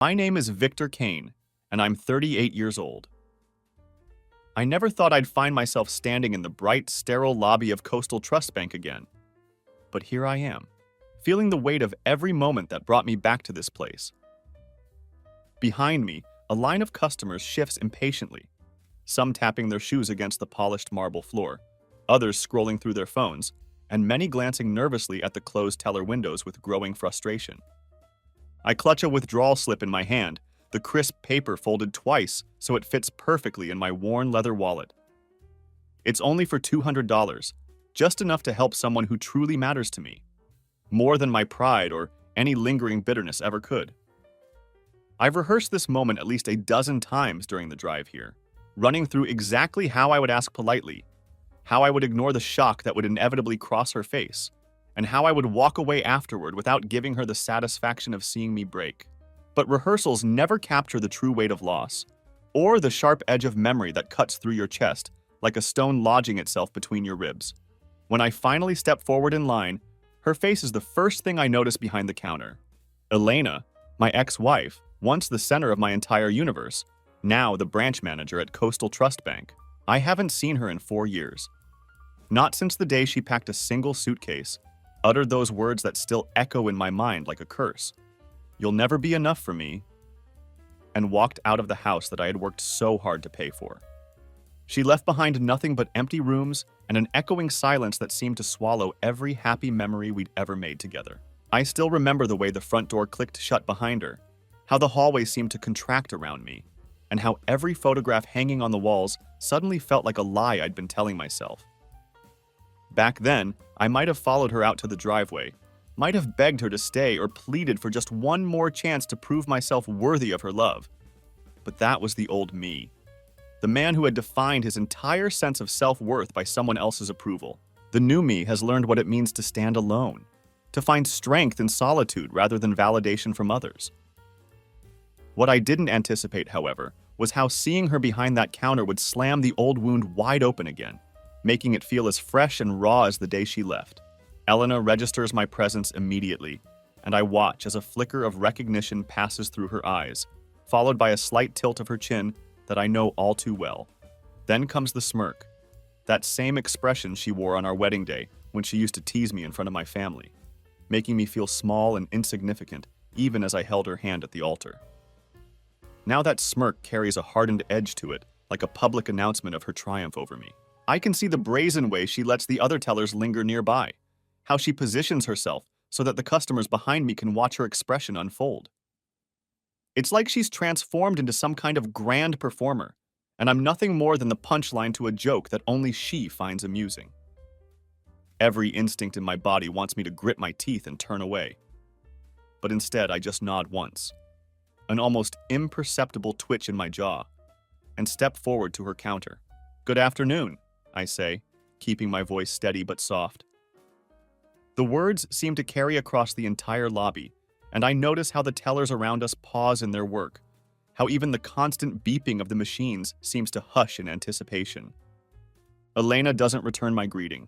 My name is Victor Kane, and I'm 38 years old. I never thought I'd find myself standing in the bright, sterile lobby of Coastal Trust Bank again. But here I am, feeling the weight of every moment that brought me back to this place. Behind me, a line of customers shifts impatiently, some tapping their shoes against the polished marble floor, others scrolling through their phones, and many glancing nervously at the closed teller windows with growing frustration. I clutch a withdrawal slip in my hand, the crisp paper folded twice so it fits perfectly in my worn leather wallet. It's only for $200, just enough to help someone who truly matters to me, more than my pride or any lingering bitterness ever could. I've rehearsed this moment at least a dozen times during the drive here, running through exactly how I would ask politely, how I would ignore the shock that would inevitably cross her face, and how I would walk away afterward without giving her the satisfaction of seeing me break. But rehearsals never capture the true weight of loss, or the sharp edge of memory that cuts through your chest like a stone lodging itself between your ribs. When I finally step forward in line, her face is the first thing I notice behind the counter. Elena, my ex-wife, once the center of my entire universe, now the branch manager at Coastal Trust Bank. I haven't seen her in 4 years. Not since the day she packed a single suitcase, uttered those words that still echo in my mind like a curse. "You'll never be enough for me," and walked out of the house that I had worked so hard to pay for. She left behind nothing but empty rooms and an echoing silence that seemed to swallow every happy memory we'd ever made together. I still remember the way the front door clicked shut behind her, how the hallway seemed to contract around me, and how every photograph hanging on the walls suddenly felt like a lie I'd been telling myself. Back then, I might have followed her out to the driveway, might have begged her to stay or pleaded for just one more chance to prove myself worthy of her love. But that was the old me. The man who had defined his entire sense of self-worth by someone else's approval. The new me has learned what it means to stand alone, to find strength in solitude rather than validation from others. What I didn't anticipate, however, was how seeing her behind that counter would slam the old wound wide open again, making it feel as fresh and raw as the day she left. Elena registers my presence immediately, and I watch as a flicker of recognition passes through her eyes, followed by a slight tilt of her chin that I know all too well. Then comes the smirk, that same expression she wore on our wedding day when she used to tease me in front of my family, making me feel small and insignificant even as I held her hand at the altar. Now that smirk carries a hardened edge to it, like a public announcement of her triumph over me. I can see the brazen way she lets the other tellers linger nearby, how she positions herself so that the customers behind me can watch her expression unfold. It's like she's transformed into some kind of grand performer, and I'm nothing more than the punchline to a joke that only she finds amusing. Every instinct in my body wants me to grit my teeth and turn away. But instead, I just nod once, an almost imperceptible twitch in my jaw, and step forward to her counter. "Good afternoon," I say, keeping my voice steady but soft. The words seem to carry across the entire lobby, and I notice how the tellers around us pause in their work, how even the constant beeping of the machines seems to hush in anticipation. Elena doesn't return my greeting.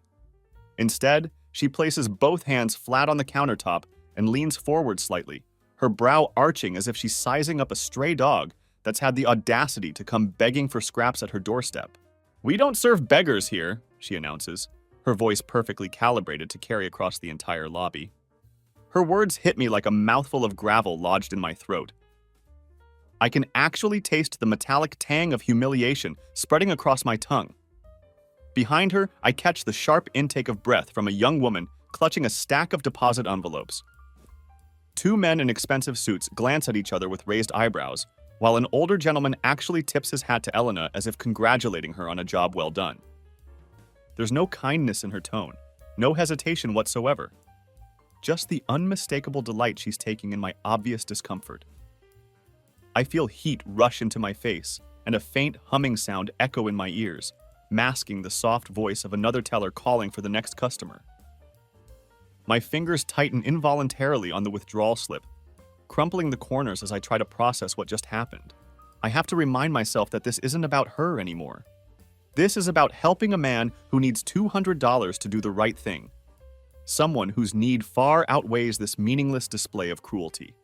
Instead, she places both hands flat on the countertop and leans forward slightly, her brow arching as if she's sizing up a stray dog that's had the audacity to come begging for scraps at her doorstep. "We don't serve beggars here," she announces, her voice perfectly calibrated to carry across the entire lobby. Her words hit me like a mouthful of gravel lodged in my throat. I can actually taste the metallic tang of humiliation spreading across my tongue. Behind her, I catch the sharp intake of breath from a young woman clutching a stack of deposit envelopes. Two men in expensive suits glance at each other with raised eyebrows, while an older gentleman actually tips his hat to Elena as if congratulating her on a job well done. There's no kindness in her tone, no hesitation whatsoever. Just the unmistakable delight she's taking in my obvious discomfort. I feel heat rush into my face, and a faint humming sound echo in my ears, masking the soft voice of another teller calling for the next customer. My fingers tighten involuntarily on the withdrawal slip, crumpling the corners as I try to process what just happened. I have to remind myself that this isn't about her anymore. This is about helping a man who needs $200 to do the right thing. Someone whose need far outweighs this meaningless display of cruelty.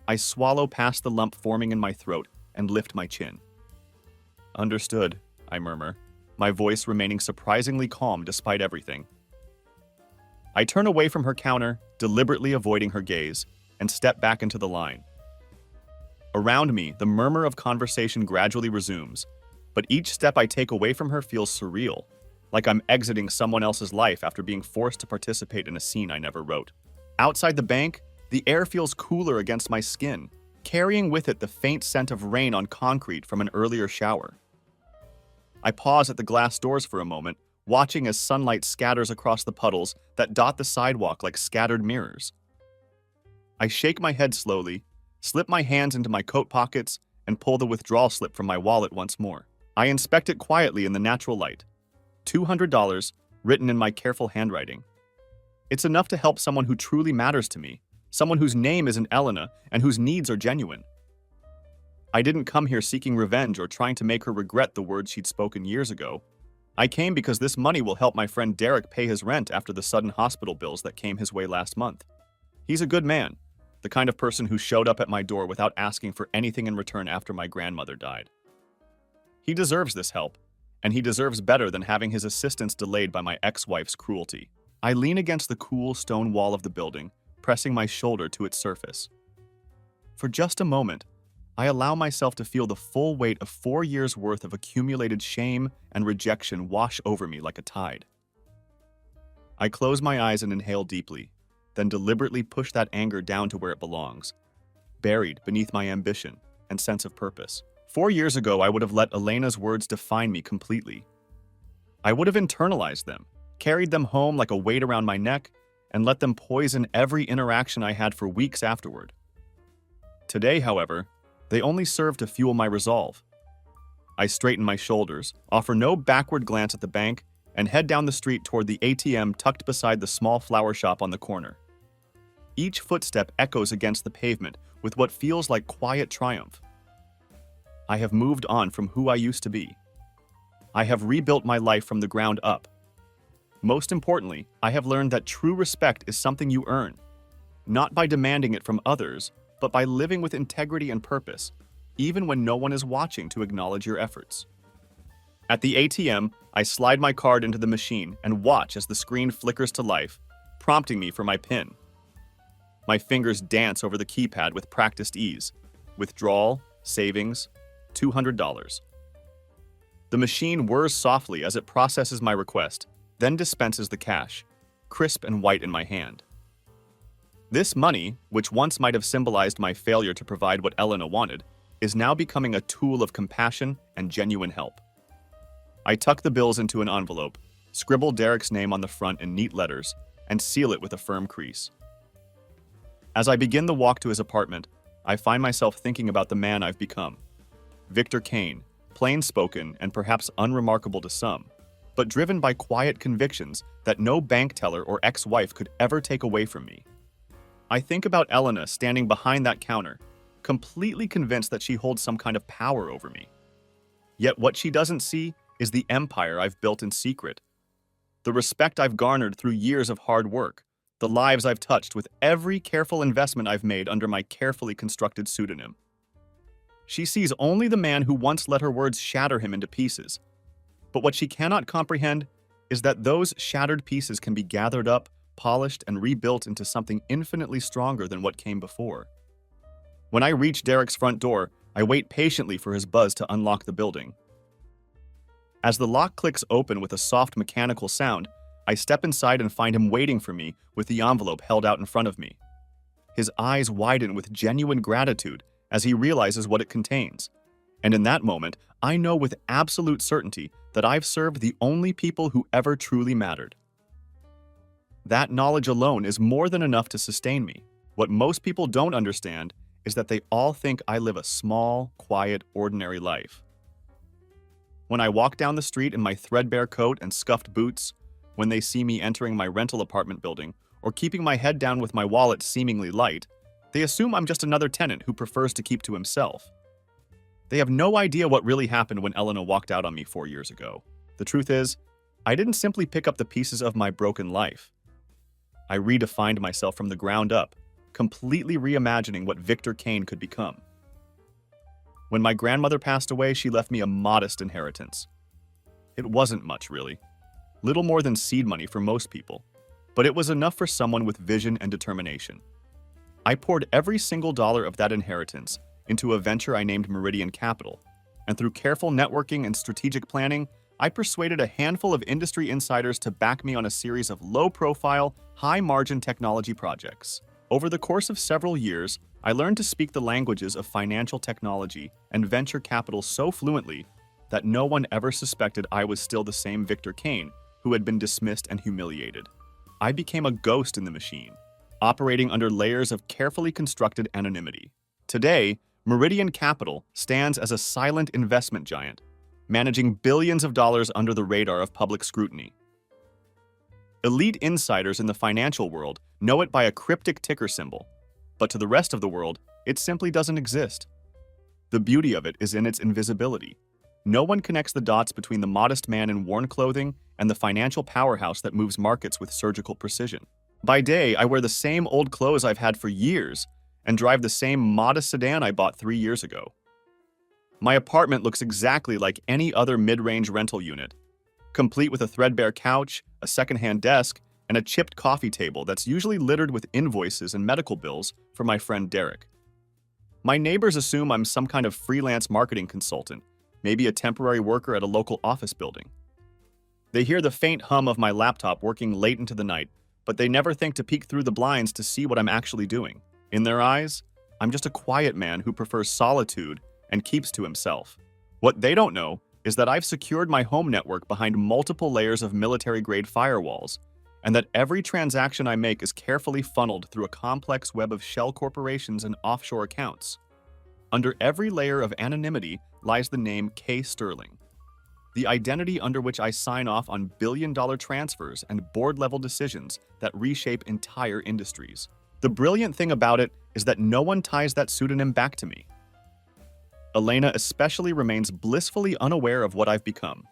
I swallow past the lump forming in my throat and lift my chin. Understood, I murmur, my voice remaining surprisingly calm despite everything. I turn away from her counter, deliberately avoiding her gaze, and step back into the line. Around me, the murmur of conversation gradually resumes, but each step I take away from her feels surreal, like I'm exiting someone else's life after being forced to participate in a scene I never wrote. Outside the bank, the air feels cooler against my skin, carrying with it the faint scent of rain on concrete from an earlier shower. I pause at the glass doors for a moment, watching as sunlight scatters across the puddles that dot the sidewalk like scattered mirrors. I shake my head slowly, slip my hands into my coat pockets, and pull the withdrawal slip from my wallet once more. I inspect it quietly in the natural light. $200, written in my careful handwriting. It's enough to help someone who truly matters to me, someone whose name isn't Elena and whose needs are genuine. I didn't come here seeking revenge or trying to make her regret the words she'd spoken years ago. I came because this money will help my friend Derek pay his rent after the sudden hospital bills that came his way last month. He's a good man, the kind of person who showed up at my door without asking for anything in return after my grandmother died. He deserves this help, and he deserves better than having his assistance delayed by my ex-wife's cruelty. I lean against the cool stone wall of the building, pressing my shoulder to its surface. For just a moment, I allow myself to feel the full weight of 4 years' worth of accumulated shame and rejection wash over me like a tide. I close my eyes and inhale deeply, then deliberately push that anger down to where it belongs, buried beneath my ambition and sense of purpose. 4 years ago, I would have let Elena's words define me completely. I would have internalized them, carried them home like a weight around my neck, and let them poison every interaction I had for weeks afterward. Today, however, they only serve to fuel my resolve. I straighten my shoulders, offer no backward glance at the bank, and head down the street toward the ATM tucked beside the small flower shop on the corner. Each footstep echoes against the pavement with what feels like quiet triumph. I have moved on from who I used to be. I have rebuilt my life from the ground up. Most importantly, I have learned that true respect is something you earn, not by demanding it from others, but by living with integrity and purpose, even when no one is watching to acknowledge your efforts. At the ATM, I slide my card into the machine and watch as the screen flickers to life, prompting me for my PIN. My fingers dance over the keypad with practiced ease. Withdrawal, savings, $200. The machine whirs softly as it processes my request, then dispenses the cash, crisp and white in my hand. This money, which once might have symbolized my failure to provide what Elena wanted, is now becoming a tool of compassion and genuine help. I tuck the bills into an envelope, scribble Derek's name on the front in neat letters, and seal it with a firm crease. As I begin the walk to his apartment, I find myself thinking about the man I've become. Victor Kane, plain-spoken and perhaps unremarkable to some, but driven by quiet convictions that no bank teller or ex-wife could ever take away from me. I think about Elena standing behind that counter, completely convinced that she holds some kind of power over me. Yet what she doesn't see is the empire I've built in secret, the respect I've garnered through years of hard work, the lives I've touched with every careful investment I've made under my carefully constructed pseudonym. She sees only the man who once let her words shatter him into pieces. But what she cannot comprehend is that those shattered pieces can be gathered up, polished, and rebuilt into something infinitely stronger than what came before. When I reach Derek's front door, I wait patiently for his buzz to unlock the building. As the lock clicks open with a soft mechanical sound, I step inside and find him waiting for me with the envelope held out in front of me. His eyes widen with genuine gratitude as he realizes what it contains. And in that moment, I know with absolute certainty that I've served the only people who ever truly mattered. That knowledge alone is more than enough to sustain me. What most people don't understand is that they all think I live a small, quiet, ordinary life. When I walk down the street in my threadbare coat and scuffed boots, when they see me entering my rental apartment building, or keeping my head down with my wallet seemingly light, they assume I'm just another tenant who prefers to keep to himself. They have no idea what really happened when Elena walked out on me 4 years ago. The truth is, I didn't simply pick up the pieces of my broken life. I redefined myself from the ground up, completely reimagining what Victor Kane could become. When my grandmother passed away, she left me a modest inheritance. It wasn't much, really. Little more than seed money for most people, but it was enough for someone with vision and determination. I poured every single dollar of that inheritance into a venture I named Meridian Capital, and through careful networking and strategic planning, I persuaded a handful of industry insiders to back me on a series of low-profile, high-margin technology projects. Over the course of several years, I learned to speak the languages of financial technology and venture capital so fluently that no one ever suspected I was still the same Victor Kane who had been dismissed and humiliated. I became a ghost in the machine, operating under layers of carefully constructed anonymity. Today, Meridian Capital stands as a silent investment giant, managing billions of dollars under the radar of public scrutiny. Elite insiders in the financial world know it by a cryptic ticker symbol, but to the rest of the world, it simply doesn't exist. The beauty of it is in its invisibility. No one connects the dots between the modest man in worn clothing and the financial powerhouse that moves markets with surgical precision. By day, I wear the same old clothes I've had for years and drive the same modest sedan I bought 3 years ago. My apartment looks exactly like any other mid-range rental unit, complete with a threadbare couch, a secondhand desk, and a chipped coffee table that's usually littered with invoices and medical bills for my friend Derek. My neighbors assume I'm some kind of freelance marketing consultant, maybe a temporary worker at a local office building. They hear the faint hum of my laptop working late into the night, but they never think to peek through the blinds to see what I'm actually doing. In their eyes, I'm just a quiet man who prefers solitude and keeps to himself. What they don't know is that I've secured my home network behind multiple layers of military-grade firewalls, and that every transaction I make is carefully funneled through a complex web of shell corporations and offshore accounts. Under every layer of anonymity lies the name K. Sterling, the identity under which I sign off on billion-dollar transfers and board-level decisions that reshape entire industries. The brilliant thing about it is that no one ties that pseudonym back to me. Elena especially remains blissfully unaware of what I've become.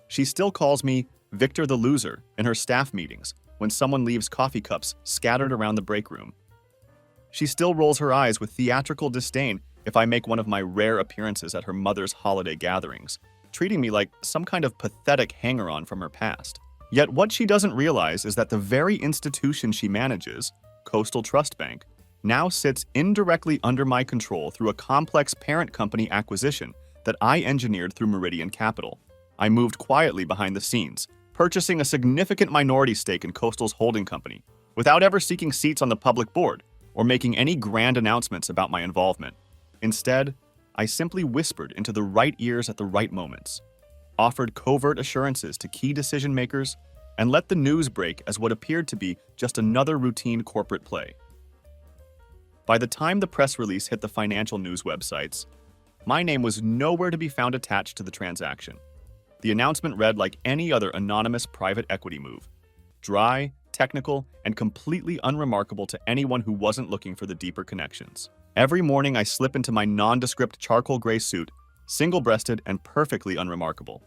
She still calls me Victor the Loser in her staff meetings when someone leaves coffee cups scattered around the break room. She still rolls her eyes with theatrical disdain if I make one of my rare appearances at her mother's holiday gatherings, treating me like some kind of pathetic hanger-on from her past. Yet what she doesn't realize is that the very institution she manages, Coastal Trust Bank, now sits indirectly under my control through a complex parent company acquisition that I engineered through Meridian Capital. I moved quietly behind the scenes, purchasing a significant minority stake in Coastal's holding company, without ever seeking seats on the public board or making any grand announcements about my involvement. Instead, I simply whispered into the right ears at the right moments, offered covert assurances to key decision makers, and let the news break as what appeared to be just another routine corporate play. By the time the press release hit the financial news websites, my name was nowhere to be found attached to the transaction. The announcement read like any other anonymous private equity move: dry, technical, and completely unremarkable to anyone who wasn't looking for the deeper connections. Every morning I slip into my nondescript charcoal gray suit, single-breasted and perfectly unremarkable.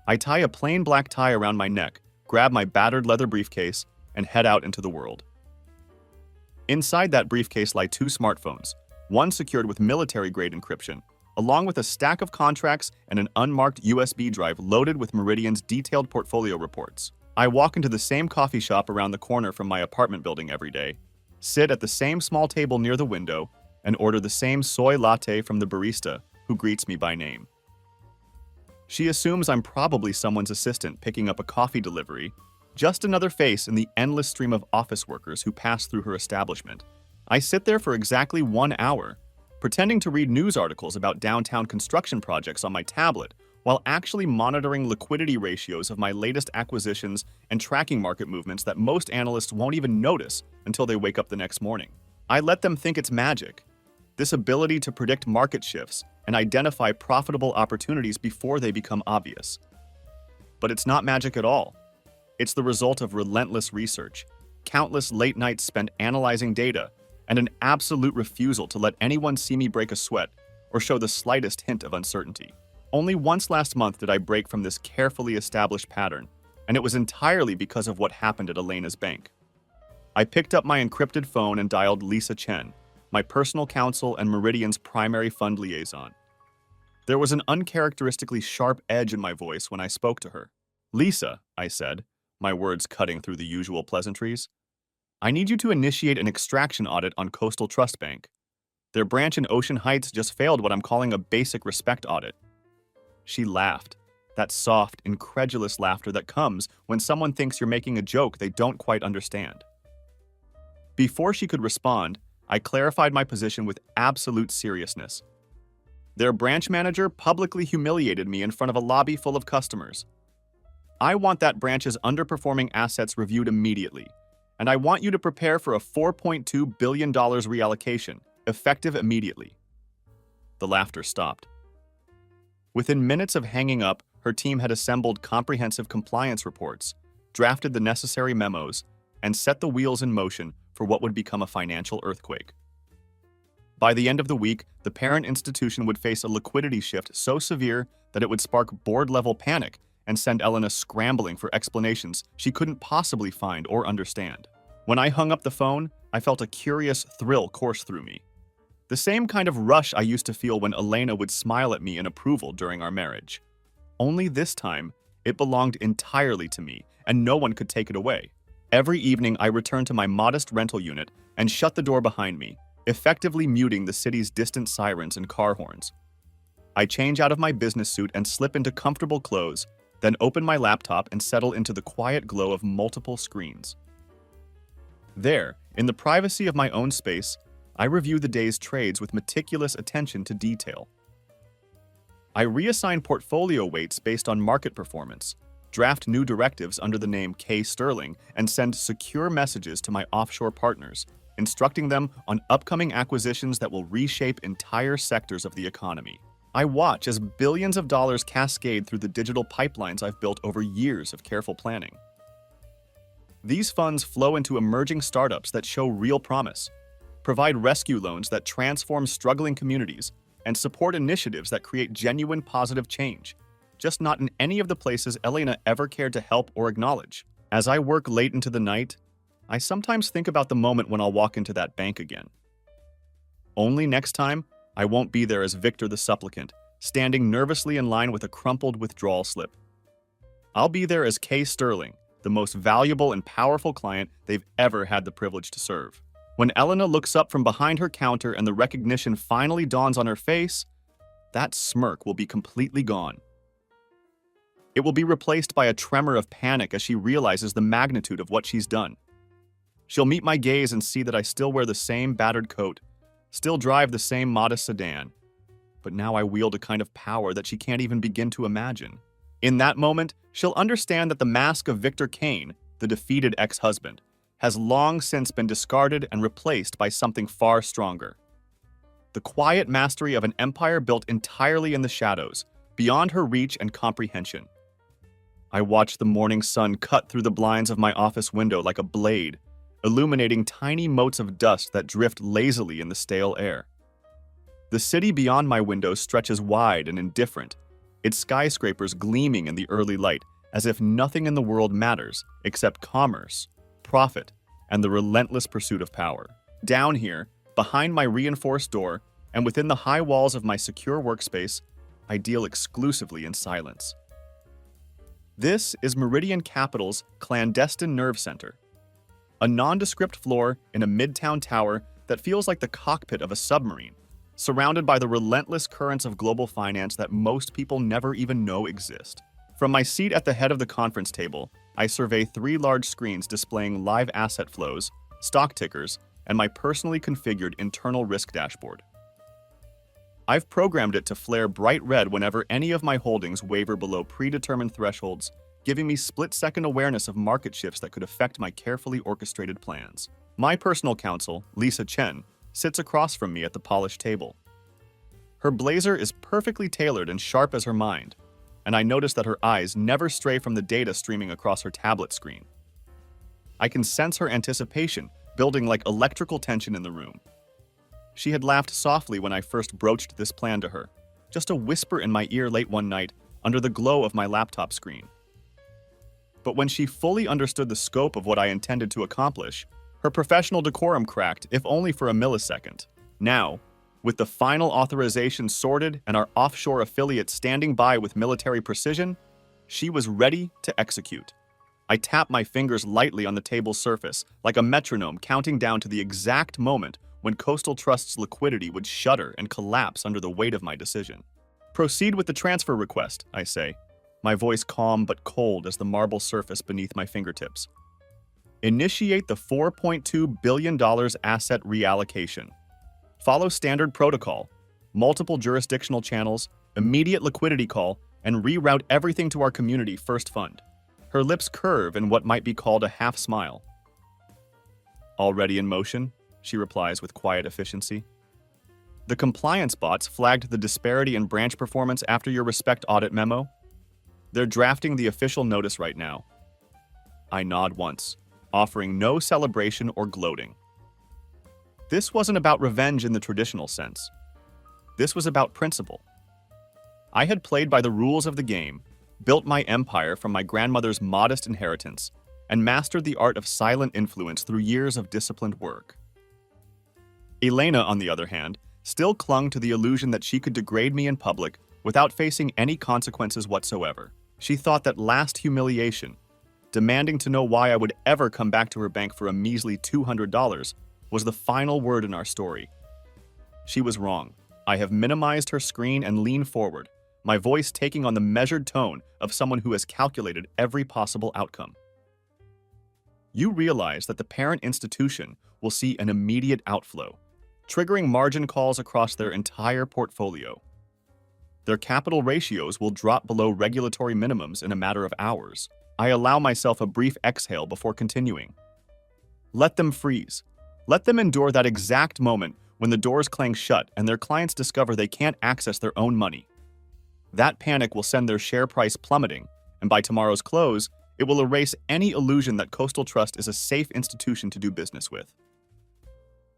I tie a plain black tie around my neck, grab my battered leather briefcase, and head out into the world. Inside that briefcase lie 2 smartphones, one secured with military-grade encryption, along with a stack of contracts and an unmarked USB drive loaded with Meridian's detailed portfolio reports. I walk into the same coffee shop around the corner from my apartment building every day, sit at the same small table near the window, and order the same soy latte from the barista who greets me by name. She assumes I'm probably someone's assistant picking up a coffee delivery, just another face in the endless stream of office workers who pass through her establishment. I sit there for exactly 1 hour, pretending to read news articles about downtown construction projects on my tablet, while actually monitoring liquidity ratios of my latest acquisitions and tracking market movements that most analysts won't even notice until they wake up the next morning. I let them think it's magic, this ability to predict market shifts and identify profitable opportunities before they become obvious. But it's not magic at all. It's the result of relentless research, countless late nights spent analyzing data, and an absolute refusal to let anyone see me break a sweat or show the slightest hint of uncertainty. Only once last month did I break from this carefully established pattern, and it was entirely because of what happened at Elena's bank. I picked up my encrypted phone and dialed Lisa Chen, my personal counsel and Meridian's primary fund liaison. There was an uncharacteristically sharp edge in my voice when I spoke to her. "Lisa," I said, my words cutting through the usual pleasantries, "I need you to initiate an extraction audit on Coastal Trust Bank. Their branch in Ocean Heights just failed what I'm calling a basic respect audit." She laughed, that soft, incredulous laughter that comes when someone thinks you're making a joke they don't quite understand. Before she could respond, I clarified my position with absolute seriousness. Their branch manager publicly humiliated me in front of a lobby full of customers. I want that branch's underperforming assets reviewed immediately, and I want you to prepare for a $4.2 billion reallocation, effective immediately. The laughter stopped. Within minutes of hanging up, her team had assembled comprehensive compliance reports, drafted the necessary memos, and set the wheels in motion for what would become a financial earthquake. By the end of the week, the parent institution would face a liquidity shift so severe that it would spark board-level panic and send Elena scrambling for explanations she couldn't possibly find or understand. When I hung up the phone, I felt a curious thrill course through me. The same kind of rush I used to feel when Elena would smile at me in approval during our marriage. Only this time, it belonged entirely to me, and no one could take it away. Every evening, I returned to my modest rental unit and shut the door behind me, effectively muting the city's distant sirens and car horns. I change out of my business suit and slip into comfortable clothes, then open my laptop and settle into the quiet glow of multiple screens. There, in the privacy of my own space, I review the day's trades with meticulous attention to detail. I reassign portfolio weights based on market performance, draft new directives under the name K. Sterling, and send secure messages to my offshore partners, instructing them on upcoming acquisitions that will reshape entire sectors of the economy. I watch as billions of dollars cascade through the digital pipelines I've built over years of careful planning. These funds flow into emerging startups that show real promise, provide rescue loans that transform struggling communities, and support initiatives that create genuine positive change, just not in any of the places Elena ever cared to help or acknowledge. As I work late into the night, I sometimes think about the moment when I'll walk into that bank again. Only next time, I won't be there as Victor the supplicant, standing nervously in line with a crumpled withdrawal slip. I'll be there as K. Sterling, the most valuable and powerful client they've ever had the privilege to serve. When Elena looks up from behind her counter and the recognition finally dawns on her face, that smirk will be completely gone. It will be replaced by a tremor of panic as she realizes the magnitude of what she's done. She'll meet my gaze and see that I still wear the same battered coat, still drive the same modest sedan, but now I wield a kind of power that she can't even begin to imagine. In that moment, she'll understand that the mask of Victor Kane, the defeated ex-husband, has long since been discarded and replaced by something far stronger. The quiet mastery of an empire built entirely in the shadows, beyond her reach and comprehension. I watch the morning sun cut through the blinds of my office window like a blade, illuminating tiny motes of dust that drift lazily in the stale air. The city beyond my window stretches wide and indifferent, its skyscrapers gleaming in the early light, as if nothing in the world matters except commerce, profit, and the relentless pursuit of power. Down here, behind my reinforced door, and within the high walls of my secure workspace, I deal exclusively in silence. This is Meridian Capital's clandestine nerve center, a nondescript floor in a midtown tower that feels like the cockpit of a submarine, surrounded by the relentless currents of global finance that most people never even know exist. From my seat at the head of the conference table, I survey 3 large screens displaying live asset flows, stock tickers, and my personally configured internal risk dashboard. I've programmed it to flare bright red whenever any of my holdings waver below predetermined thresholds, giving me split-second awareness of market shifts that could affect my carefully orchestrated plans. My personal counsel, Lisa Chen, sits across from me at the polished table. Her blazer is perfectly tailored and sharp as her mind, and I notice that her eyes never stray from the data streaming across her tablet screen. I can sense her anticipation building like electrical tension in the room. She had laughed softly when I first broached this plan to her, just a whisper in my ear late one night under the glow of my laptop screen. But when she fully understood the scope of what I intended to accomplish, Her professional decorum cracked, if only for a millisecond. Now, with the final authorization sorted and our offshore affiliate standing by with military precision, she was ready to execute. I tapped my fingers lightly on the table's surface, like a metronome counting down to the exact moment when Coastal Trust's liquidity would shudder and collapse under the weight of my decision. Proceed with the transfer request, I say, my voice calm but cold as the marble surface beneath my fingertips. Initiate the $4.2 billion asset reallocation. Follow standard protocol, multiple jurisdictional channels, immediate liquidity call, and reroute everything to our community first fund. Her lips curve in what might be called a half smile. Already in motion, she replies with quiet efficiency. The compliance bots flagged the disparity in branch performance after your respect audit memo. They're drafting the official notice right now. I nod once, offering no celebration or gloating. This wasn't about revenge in the traditional sense. This was about principle. I had played by the rules of the game, built my empire from my grandmother's modest inheritance, and mastered the art of silent influence through years of disciplined work. Elena, on the other hand, still clung to the illusion that she could degrade me in public without facing any consequences whatsoever. She thought that last humiliation, demanding to know why I would ever come back to her bank for a measly $200, was the final word in our story. She was wrong. I have minimized her screen and leaned forward, my voice taking on the measured tone of someone who has calculated every possible outcome. You realize that the parent institution will see an immediate outflow, triggering margin calls across their entire portfolio. Their capital ratios will drop below regulatory minimums in a matter of hours. I allow myself a brief exhale before continuing. Let them freeze. Let them endure that exact moment when the doors clang shut and their clients discover they can't access their own money. That panic will send their share price plummeting, and by tomorrow's close, it will erase any illusion that Coastal Trust is a safe institution to do business with.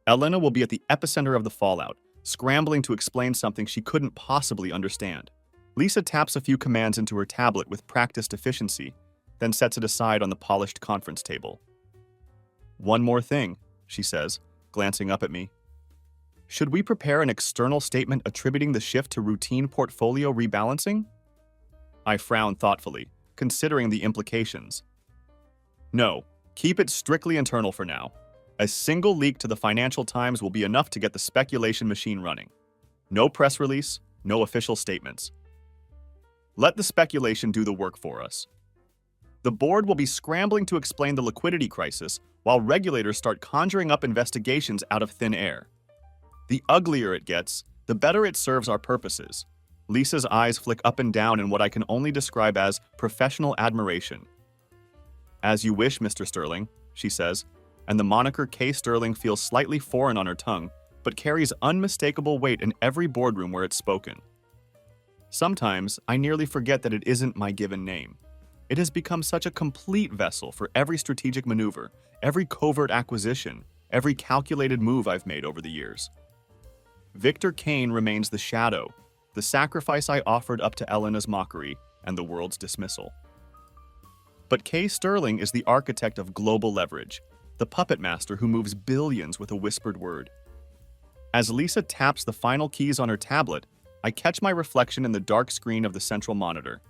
Elena will be at the epicenter of the fallout, scrambling to explain something she couldn't possibly understand. Lisa taps a few commands into her tablet with practiced efficiency, then sets it aside on the polished conference table. One more thing, she says, glancing up at me. Should we prepare an external statement attributing the shift to routine portfolio rebalancing? I frown thoughtfully, considering the implications. No, keep it strictly internal for now. A single leak to the Financial Times will be enough to get the speculation machine running. No press release, no official statements. Let the speculation do the work for us. The board will be scrambling to explain the liquidity crisis while regulators start conjuring up investigations out of thin air. The uglier it gets, the better it serves our purposes. Lisa's eyes flick up and down in what I can only describe as professional admiration. As you wish, Mr. Sterling, she says, and the moniker K. Sterling feels slightly foreign on her tongue, but carries unmistakable weight in every boardroom where it's spoken. Sometimes, I nearly forget that it isn't my given name. It has become such a complete vessel for every strategic maneuver, every covert acquisition, every calculated move I've made over the years. Victor Kane remains the shadow, the sacrifice I offered up to Elena's mockery and the world's dismissal. But K. Sterling is the architect of global leverage, the puppet master who moves billions with a whispered word. As Lisa taps the final keys on her tablet, I catch my reflection in the dark screen of the central monitor.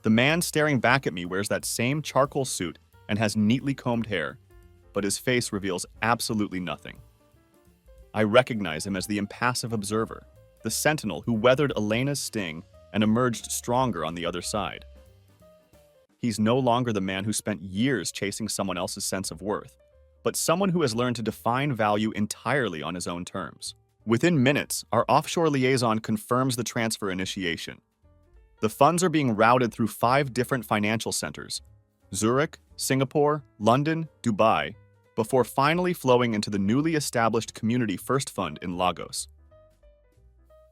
The man staring back at me wears that same charcoal suit and has neatly combed hair, but his face reveals absolutely nothing. I recognize him as the impassive observer, the sentinel who weathered Elena's sting and emerged stronger on the other side. He's no longer the man who spent years chasing someone else's sense of worth, but someone who has learned to define value entirely on his own terms. Within minutes, our offshore liaison confirms the transfer initiation. The funds are being routed through 5 different financial centers: Zurich, Singapore, London, Dubai, before finally flowing into the newly established Community First Fund in Lagos.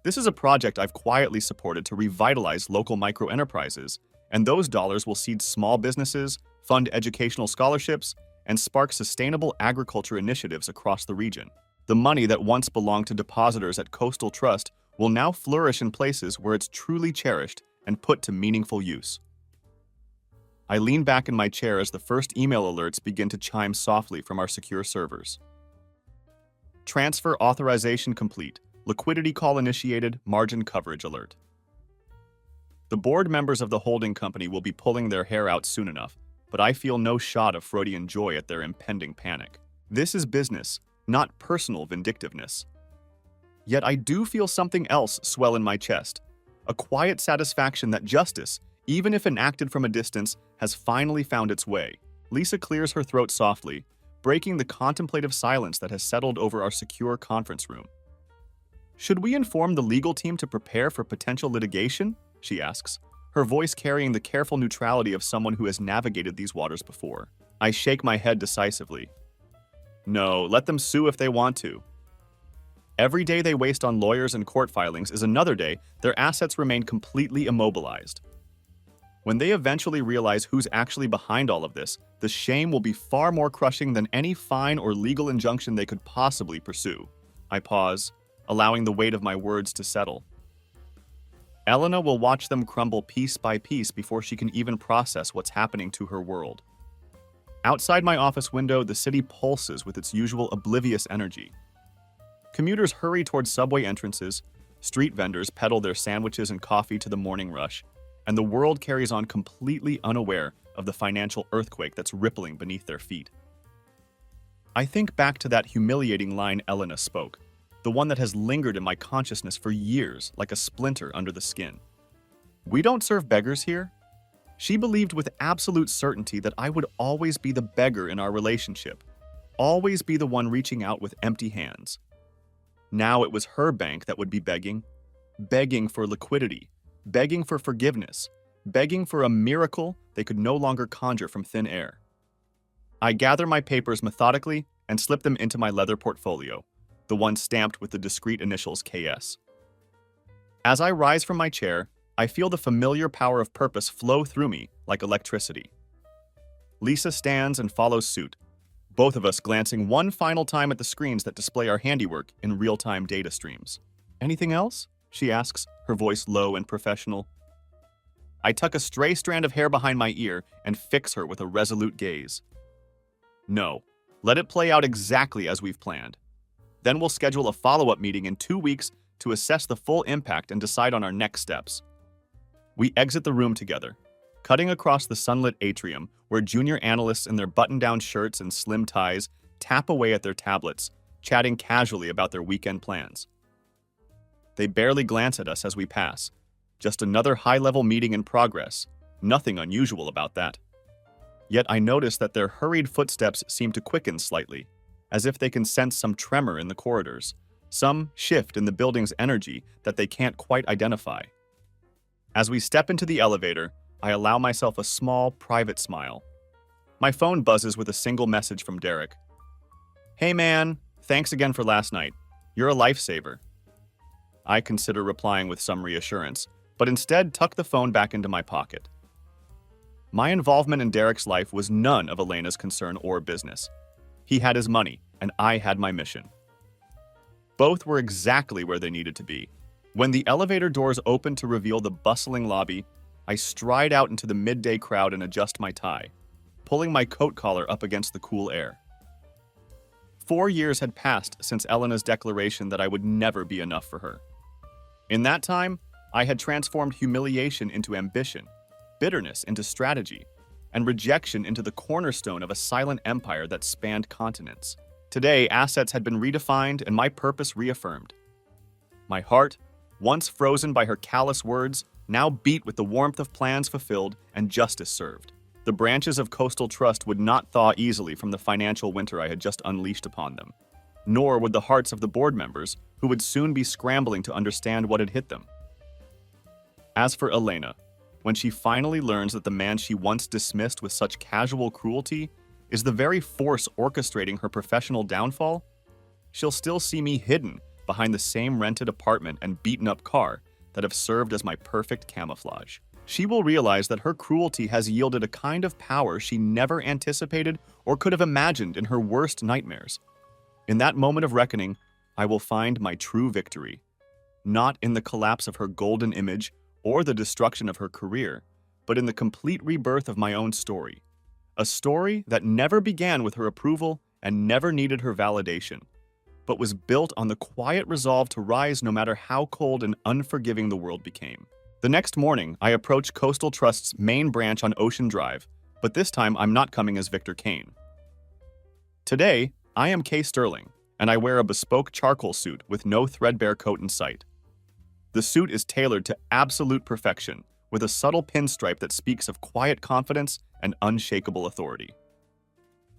This is a project I've quietly supported to revitalize local microenterprises, and those dollars will seed small businesses, fund educational scholarships, and spark sustainable agriculture initiatives across the region. The money that once belonged to depositors at Coastal Trust will now flourish in places where it's truly cherished and put to meaningful use. I lean back in my chair as the first email alerts begin to chime softly from our secure servers. Transfer authorization complete. Liquidity call initiated. Margin coverage alert. The board members of the holding company will be pulling their hair out soon enough, but I feel no shot of Freudian joy at their impending panic. This is business, not personal vindictiveness. Yet I do feel something else swell in my chest, a quiet satisfaction that justice, even if enacted from a distance, has finally found its way. Lisa clears her throat softly, breaking the contemplative silence that has settled over our secure conference room. Should we inform the legal team to prepare for potential litigation? She asks, her voice carrying the careful neutrality of someone who has navigated these waters before. I shake my head decisively. No, let them sue if they want to. Every day they waste on lawyers and court filings is another day their assets remain completely immobilized. When they eventually realize who's actually behind all of this, the shame will be far more crushing than any fine or legal injunction they could possibly pursue. I pause, allowing the weight of my words to settle. Elena will watch them crumble piece by piece before she can even process what's happening to her world. Outside my office window, the city pulses with its usual oblivious energy. Commuters hurry towards subway entrances, street vendors peddle their sandwiches and coffee to the morning rush, and the world carries on completely unaware of the financial earthquake that's rippling beneath their feet. I think back to that humiliating line Elena spoke, the one that has lingered in my consciousness for years like a splinter under the skin. We don't serve beggars here. She believed with absolute certainty that I would always be the beggar in our relationship, always be the one reaching out with empty hands. Now it was her bank that would be begging for liquidity, begging for forgiveness, begging for a miracle they could no longer conjure from thin air. I gather my papers methodically and slip them into my leather portfolio, the one stamped with the discreet initials KS. As I rise from my chair, I feel the familiar power of purpose flow through me like electricity. Lisa stands and follows suit, both of us glancing one final time at the screens that display our handiwork in real-time data streams. Anything else? She asks, her voice low and professional. I tuck a stray strand of hair behind my ear and fix her with a resolute gaze. No, let it play out exactly as we've planned. Then we'll schedule a follow-up meeting in 2 weeks to assess the full impact and decide on our next steps. We exit the room together, cutting across the sunlit atrium where junior analysts in their button-down shirts and slim ties tap away at their tablets, chatting casually about their weekend plans. They barely glance at us as we pass. Just another high-level meeting in progress. Nothing unusual about that. Yet I notice that their hurried footsteps seem to quicken slightly, as if they can sense some tremor in the corridors, some shift in the building's energy that they can't quite identify. As we step into the elevator, I allow myself a small, private smile. My phone buzzes with a single message from Derek. Hey man, thanks again for last night. You're a lifesaver. I consider replying with some reassurance, but instead tuck the phone back into my pocket. My involvement in Derek's life was none of Elena's concern or business. He had his money, and I had my mission. Both were exactly where they needed to be. When the elevator doors opened to reveal the bustling lobby, I stride out into the midday crowd and adjust my tie, pulling my coat collar up against the cool air. 4 years had passed since Elena's declaration that I would never be enough for her. In that time, I had transformed humiliation into ambition, bitterness into strategy, and rejection into the cornerstone of a silent empire that spanned continents. Today, assets had been redefined and my purpose reaffirmed. My heart, once frozen by her callous words, now beat with the warmth of plans fulfilled and justice served. The branches of Coastal Trust would not thaw easily from the financial winter I had just unleashed upon them, nor would the hearts of the board members, who would soon be scrambling to understand what had hit them. As for Elena, when she finally learns that the man she once dismissed with such casual cruelty is the very force orchestrating her professional downfall, she'll still see me hidden behind the same rented apartment and beaten-up car that have served as my perfect camouflage. She will realize that her cruelty has yielded a kind of power she never anticipated or could have imagined in her worst nightmares. In that moment of reckoning, I will find my true victory, not in the collapse of her golden image or the destruction of her career, but in the complete rebirth of my own story. A story that never began with her approval and never needed her validation, but was built on the quiet resolve to rise no matter how cold and unforgiving the world became. The next morning, I approach Coastal Trust's main branch on Ocean Drive, but this time I'm not coming as Victor Kane. Today, I am Kay Sterling, and I wear a bespoke charcoal suit with no threadbare coat in sight. The suit is tailored to absolute perfection, with a subtle pinstripe that speaks of quiet confidence and unshakable authority.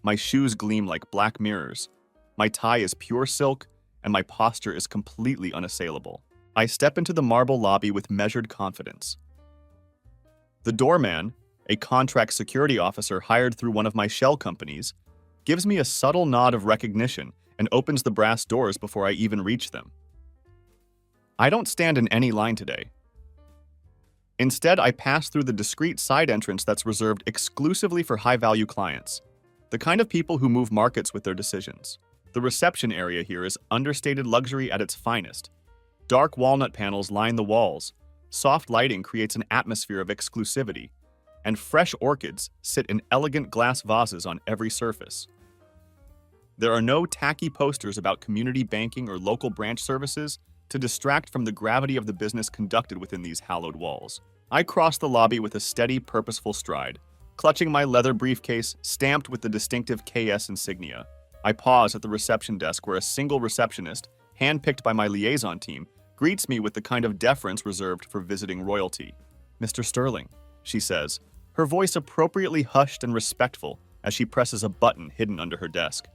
My shoes gleam like black mirrors, my tie is pure silk, and my posture is completely unassailable. I step into the marble lobby with measured confidence. The doorman, a contract security officer hired through one of my shell companies, gives me a subtle nod of recognition and opens the brass doors before I even reach them. I don't stand in any line today. Instead, I pass through the discreet side entrance that's reserved exclusively for high-value clients, the kind of people who move markets with their decisions. The reception area here is understated luxury at its finest. Dark walnut panels line the walls, soft lighting creates an atmosphere of exclusivity, and fresh orchids sit in elegant glass vases on every surface. There are no tacky posters about community banking or local branch services to distract from the gravity of the business conducted within these hallowed walls. I cross the lobby with a steady, purposeful stride, clutching my leather briefcase stamped with the distinctive KS insignia. I pause at the reception desk where a single receptionist, handpicked by my liaison team, greets me with the kind of deference reserved for visiting royalty. "Mr. Sterling," she says, her voice appropriately hushed and respectful as she presses a button hidden under her desk.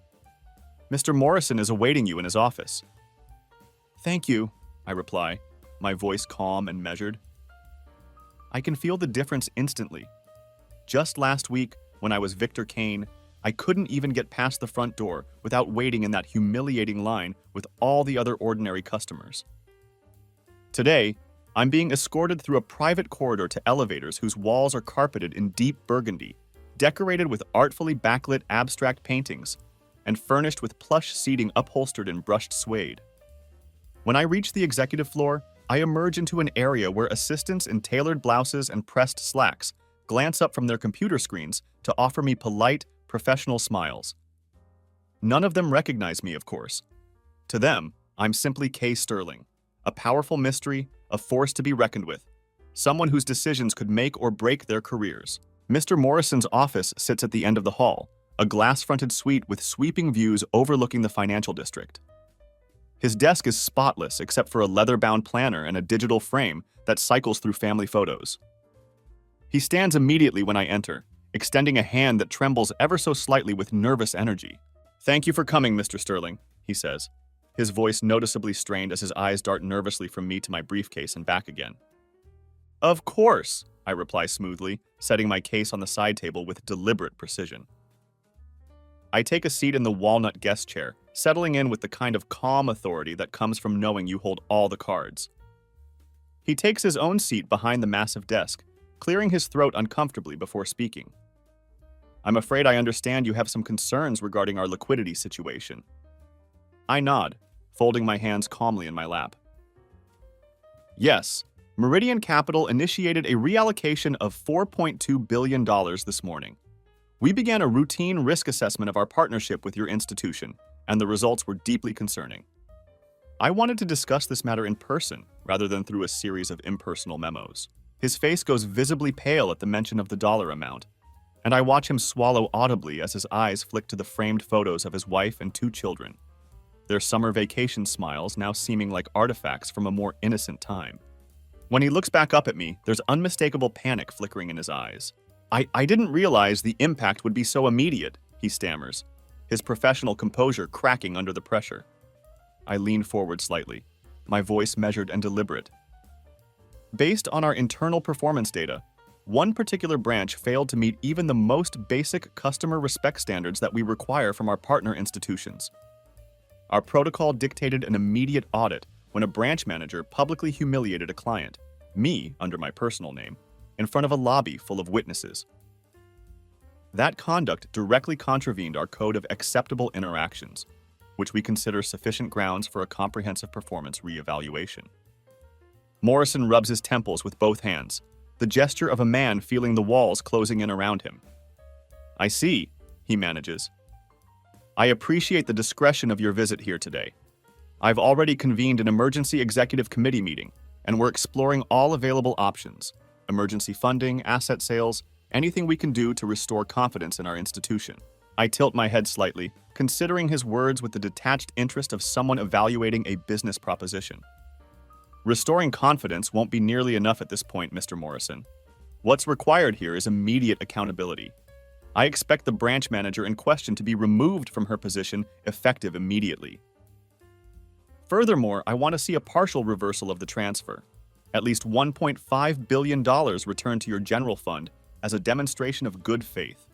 "Mr. Morrison is awaiting you in his office." "Thank you," I reply, my voice calm and measured. I can feel the difference instantly. Just last week, when I was Victor Kane, I couldn't even get past the front door without waiting in that humiliating line with all the other ordinary customers. Today, I'm being escorted through a private corridor to elevators whose walls are carpeted in deep burgundy, decorated with artfully backlit abstract paintings, and furnished with plush seating upholstered in brushed suede. When I reach the executive floor, I emerge into an area where assistants in tailored blouses and pressed slacks glance up from their computer screens to offer me polite, professional smiles. None of them recognize me, of course. To them, I'm simply Kay Sterling, a powerful mystery, a force to be reckoned with, someone whose decisions could make or break their careers. Mr. Morrison's office sits at the end of the hall, a glass-fronted suite with sweeping views overlooking the financial district. His desk is spotless except for a leather-bound planner and a digital frame that cycles through family photos. He stands immediately when I enter, extending a hand that trembles ever so slightly with nervous energy. "Thank you for coming, Mr. Sterling," he says, his voice noticeably strained as his eyes dart nervously from me to my briefcase and back again. "Of course," I reply smoothly, setting my case on the side table with deliberate precision. I take a seat in the walnut guest chair, settling in with the kind of calm authority that comes from knowing you hold all the cards. He takes his own seat behind the massive desk, clearing his throat uncomfortably before speaking. "I'm afraid I understand you have some concerns regarding our liquidity situation." I nod, folding my hands calmly in my lap. "Yes, Meridian Capital initiated a reallocation of $4.2 billion this morning. We began a routine risk assessment of our partnership with your institution, and the results were deeply concerning. I wanted to discuss this matter in person rather than through a series of impersonal memos." His face goes visibly pale at the mention of the dollar amount, and I watch him swallow audibly as his eyes flick to the framed photos of his wife and 2 children, their summer vacation smiles now seeming like artifacts from a more innocent time. When he looks back up at me, there's unmistakable panic flickering in his eyes. I didn't realize the impact would be so immediate," he stammers, his professional composure cracking under the pressure. I lean forward slightly, my voice measured and deliberate. "Based on our internal performance data, one particular branch failed to meet even the most basic customer respect standards that we require from our partner institutions. Our protocol dictated an immediate audit when a branch manager publicly humiliated a client, me under my personal name, in front of a lobby full of witnesses. That conduct directly contravened our code of acceptable interactions, which we consider sufficient grounds for a comprehensive performance reevaluation." Morrison rubs his temples with both hands, the gesture of a man feeling the walls closing in around him. "I see," he manages. "I appreciate the discretion of your visit here today. I've already convened an emergency executive committee meeting, and we're exploring all available options: emergency funding, asset sales, anything we can do to restore confidence in our institution." I tilt my head slightly, considering his words with the detached interest of someone evaluating a business proposition. Restoring confidence won't be nearly enough at this point, Mr. Morrison. What's required here is immediate accountability. I expect the branch manager in question to be removed from her position effective immediately. Furthermore, I want to see a partial reversal of the transfer. At least $1.5 billion returned to your general fund as a demonstration of good faith.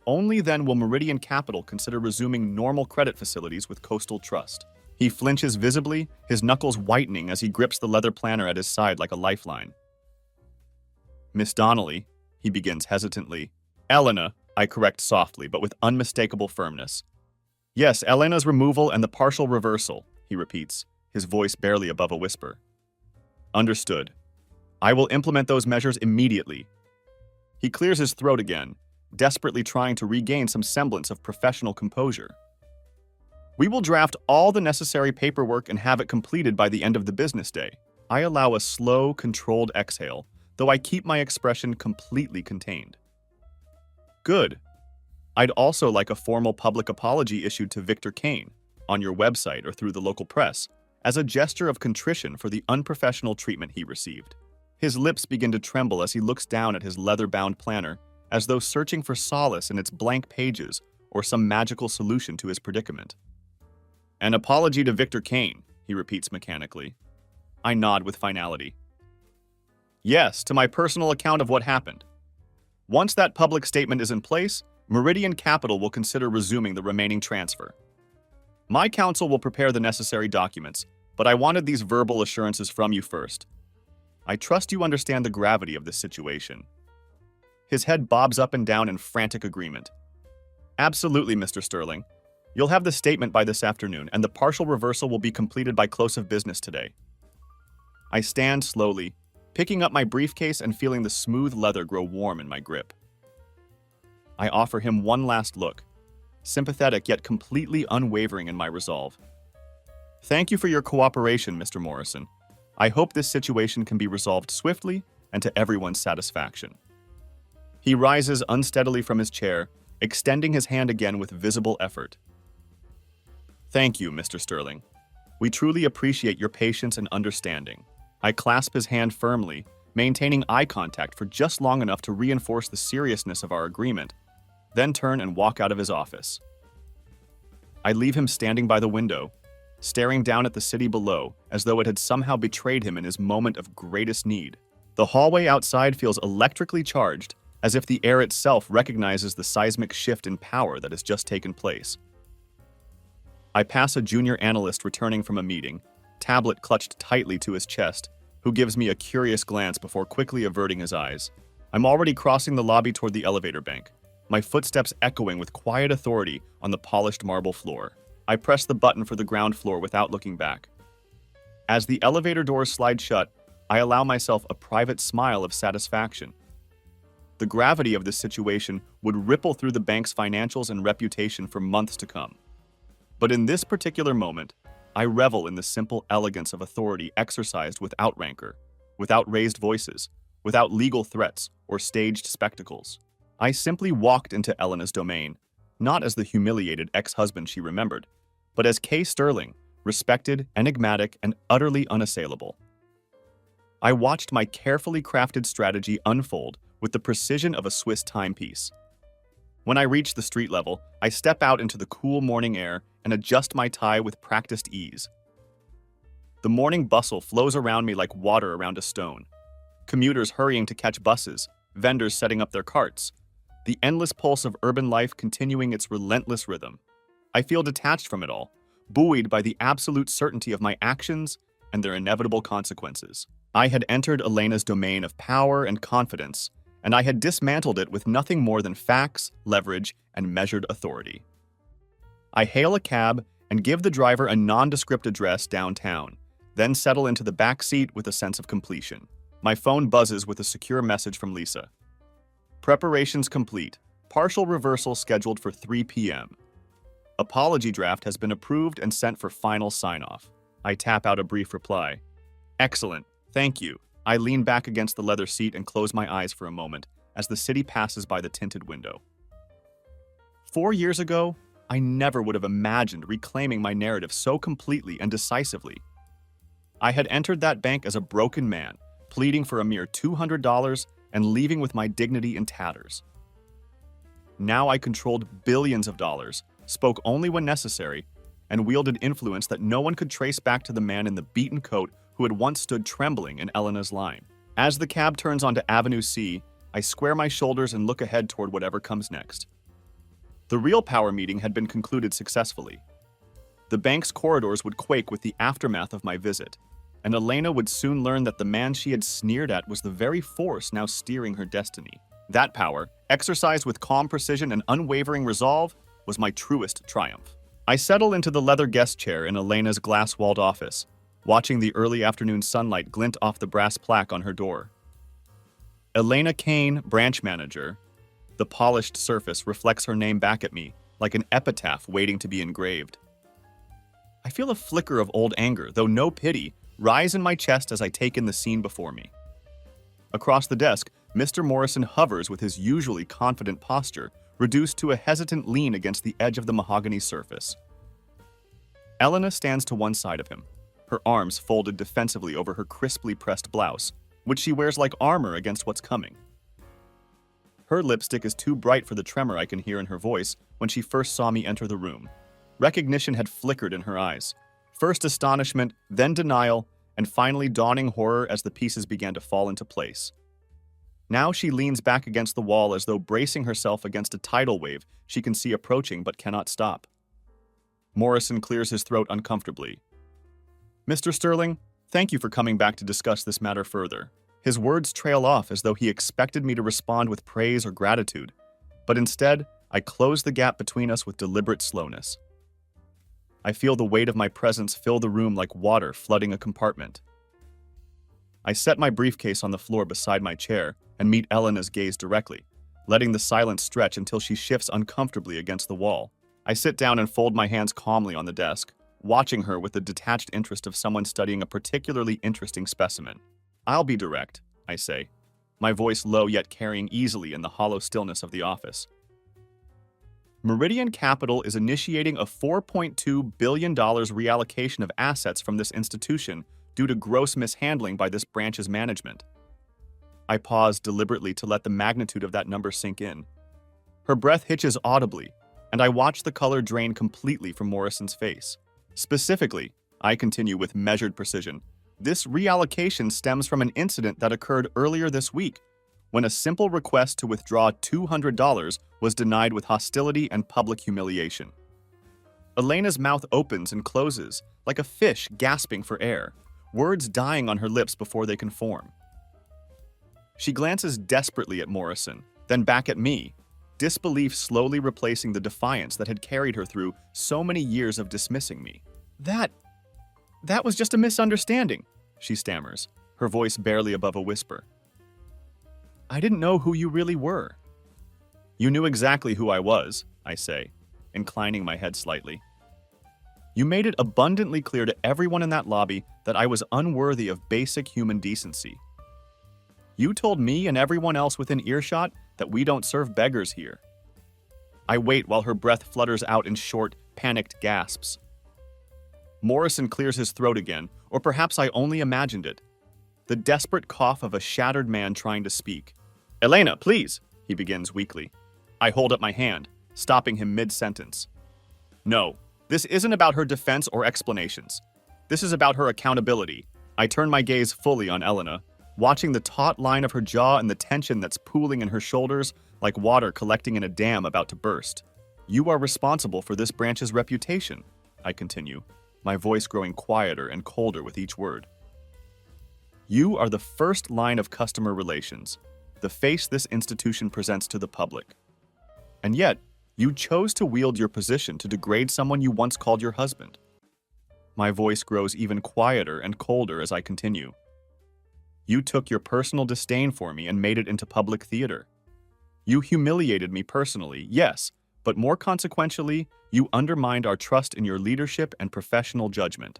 Only then will Meridian Capital consider resuming normal credit facilities with Coastal Trust. He flinches visibly, his knuckles whitening as he grips the leather planner at his side like a lifeline. "Miss Donnelly," he begins hesitantly. "Elena," I correct softly, but with unmistakable firmness. "Yes, Elena's removal and the partial reversal," he repeats, his voice barely above a whisper. "Understood. I will implement those measures immediately." He clears his throat again, desperately trying to regain some semblance of professional composure. "We will draft all the necessary paperwork and have it completed by the end of the business day." I allow a slow, controlled exhale, though I keep my expression completely contained. "Good. I'd also like a formal public apology issued to Victor Kane, on your website or through the local press, as a gesture of contrition for the unprofessional treatment he received." His lips begin to tremble as he looks down at his leather-bound planner, as though searching for solace in its blank pages or some magical solution to his predicament. "An apology to Victor Kane," he repeats mechanically. I nod with finality. "Yes, to my personal account of what happened. Once that public statement is in place, Meridian Capital will consider resuming the remaining transfer. My counsel will prepare the necessary documents, but I wanted these verbal assurances from you first. I trust you understand the gravity of this situation." His head bobs up and down in frantic agreement. "Absolutely, Mr. Sterling. You'll have the statement by this afternoon, and the partial reversal will be completed by close of business today." I stand slowly, picking up my briefcase and feeling the smooth leather grow warm in my grip. I offer him one last look, sympathetic yet completely unwavering in my resolve. "Thank you for your cooperation, Mr. Morrison. I hope this situation can be resolved swiftly and to everyone's satisfaction." He rises unsteadily from his chair, extending his hand again with visible effort. "Thank you, Mr. Sterling. We truly appreciate your patience and understanding." I clasp his hand firmly, maintaining eye contact for just long enough to reinforce the seriousness of our agreement, then turn and walk out of his office. I leave him standing by the window, staring down at the city below as though it had somehow betrayed him in his moment of greatest need. The hallway outside feels electrically charged, as if the air itself recognizes the seismic shift in power that has just taken place. I pass a junior analyst returning from a meeting, tablet clutched tightly to his chest, who gives me a curious glance before quickly averting his eyes. I'm already crossing the lobby toward the elevator bank, my footsteps echoing with quiet authority on the polished marble floor. I press the button for the ground floor without looking back. As the elevator doors slide shut, I allow myself a private smile of satisfaction. The gravity of this situation would ripple through the bank's financials and reputation for months to come. But in this particular moment, I revel in the simple elegance of authority exercised without rancor, without raised voices, without legal threats or staged spectacles. I simply walked into Elena's domain, not as the humiliated ex-husband she remembered, but as Kay Sterling, respected, enigmatic, and utterly unassailable. I watched my carefully crafted strategy unfold with the precision of a Swiss timepiece. When I reach the street level, I step out into the cool morning air and adjust my tie with practiced ease. The morning bustle flows around me like water around a stone. Commuters hurrying to catch buses, vendors setting up their carts, the endless pulse of urban life continuing its relentless rhythm. I feel detached from it all, buoyed by the absolute certainty of my actions and their inevitable consequences. I had entered Elena's domain of power and confidence, and I had dismantled it with nothing more than facts, leverage, and measured authority. I hail a cab and give the driver a nondescript address downtown, then settle into the back seat with a sense of completion. My phone buzzes with a secure message from Lisa. Preparations complete. Partial reversal scheduled for 3 p.m. Apology draft has been approved and sent for final sign-off. I tap out a brief reply. Excellent. Thank you. I lean back against the leather seat and close my eyes for a moment as the city passes by the tinted window. 4 years ago, I never would have imagined reclaiming my narrative so completely and decisively. I had entered that bank as a broken man, pleading for a mere $200 and leaving with my dignity in tatters. Now I controlled billions of dollars, spoke only when necessary, and wielded influence that no one could trace back to the man in the beaten coat who had once stood trembling in Elena's line. As the cab turns onto Avenue C, I square my shoulders and look ahead toward whatever comes next. The real power meeting had been concluded successfully. The bank's corridors would quake with the aftermath of my visit, and Elena would soon learn that the man she had sneered at was the very force now steering her destiny. That power, exercised with calm precision and unwavering resolve, was my truest triumph. I settle into the leather guest chair in Elena's glass-walled office, watching the early afternoon sunlight glint off the brass plaque on her door. Elena Kane, branch manager. The polished surface reflects her name back at me, like an epitaph waiting to be engraved. I feel a flicker of old anger, though no pity, rise in my chest as I take in the scene before me. Across the desk, Mr. Morrison hovers with his usually confident posture, reduced to a hesitant lean against the edge of the mahogany surface. Elena stands to one side of him, her arms folded defensively over her crisply pressed blouse, which she wears like armor against what's coming. Her lipstick is too bright for the tremor I can hear in her voice when she first saw me enter the room. Recognition had flickered in her eyes. First astonishment, then denial, and finally dawning horror as the pieces began to fall into place. Now she leans back against the wall as though bracing herself against a tidal wave she can see approaching but cannot stop. Morrison clears his throat uncomfortably. Mr. Sterling, thank you for coming back to discuss this matter further. His words trail off as though he expected me to respond with praise or gratitude, but instead, I close the gap between us with deliberate slowness. I feel the weight of my presence fill the room like water flooding a compartment. I set my briefcase on the floor beside my chair and meet Elena's gaze directly, letting the silence stretch until she shifts uncomfortably against the wall. I sit down and fold my hands calmly on the desk, watching her with the detached interest of someone studying a particularly interesting specimen. I'll be direct, I say, my voice low yet carrying easily in the hollow stillness of the office. Meridian Capital is initiating a $4.2 billion reallocation of assets from this institution due to gross mishandling by this branch's management. I pause deliberately to let the magnitude of that number sink in. Her breath hitches audibly, and I watch the color drain completely from Morrison's face. Specifically, I continue with measured precision, this reallocation stems from an incident that occurred earlier this week, when a simple request to withdraw $200 was denied with hostility and public humiliation. Elena's mouth opens and closes, like a fish gasping for air, words dying on her lips before they can form. She glances desperately at Morrison, then back at me, disbelief slowly replacing the defiance that had carried her through so many years of dismissing me. That was just a misunderstanding, she stammers, her voice barely above a whisper. I didn't know who you really were. You knew exactly who I was, I say, inclining my head slightly. You made it abundantly clear to everyone in that lobby that I was unworthy of basic human decency. You told me and everyone else within earshot that we don't serve beggars here. I wait while her breath flutters out in short, panicked gasps. Morrison clears his throat again, or perhaps I only imagined it. The desperate cough of a shattered man trying to speak. Elena, please, he begins weakly. I hold up my hand, stopping him mid-sentence. No, this isn't about her defense or explanations. This is about her accountability. I turn my gaze fully on Elena, watching the taut line of her jaw and the tension that's pooling in her shoulders like water collecting in a dam about to burst. You are responsible for this branch's reputation, I continue, my voice growing quieter and colder with each word. You are the first line of customer relations, the face this institution presents to the public. And yet, you chose to wield your position to degrade someone you once called your husband. My voice grows even quieter and colder as I continue. You took your personal disdain for me and made it into public theater. You humiliated me personally, yes, but more consequentially, you undermined our trust in your leadership and professional judgment.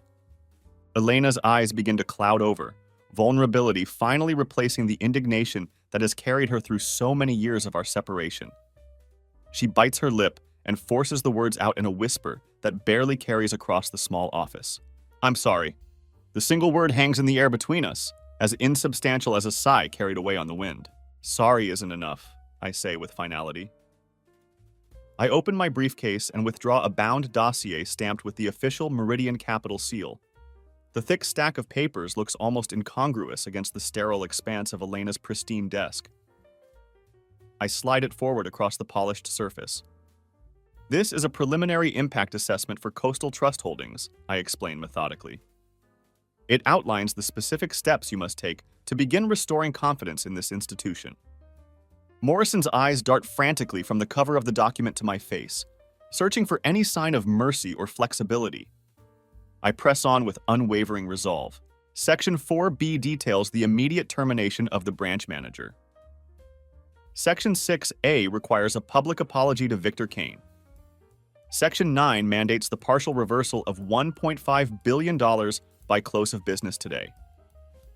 Elena's eyes begin to cloud over, vulnerability finally replacing the indignation that has carried her through so many years of our separation. She bites her lip and forces the words out in a whisper that barely carries across the small office. I'm sorry. The single word hangs in the air between us, as insubstantial as a sigh carried away on the wind. Sorry isn't enough, I say with finality. I open my briefcase and withdraw a bound dossier stamped with the official Meridian Capital seal. The thick stack of papers looks almost incongruous against the sterile expanse of Elena's pristine desk. I slide it forward across the polished surface. This is a preliminary impact assessment for Coastal Trust Holdings, I explain methodically. It outlines the specific steps you must take to begin restoring confidence in this institution. Morrison's eyes dart frantically from the cover of the document to my face, searching for any sign of mercy or flexibility. I press on with unwavering resolve. Section 4B details the immediate termination of the branch manager. Section 6A requires a public apology to Victor Kane. Section 9 mandates the partial reversal of $1.5 billion by close of business today.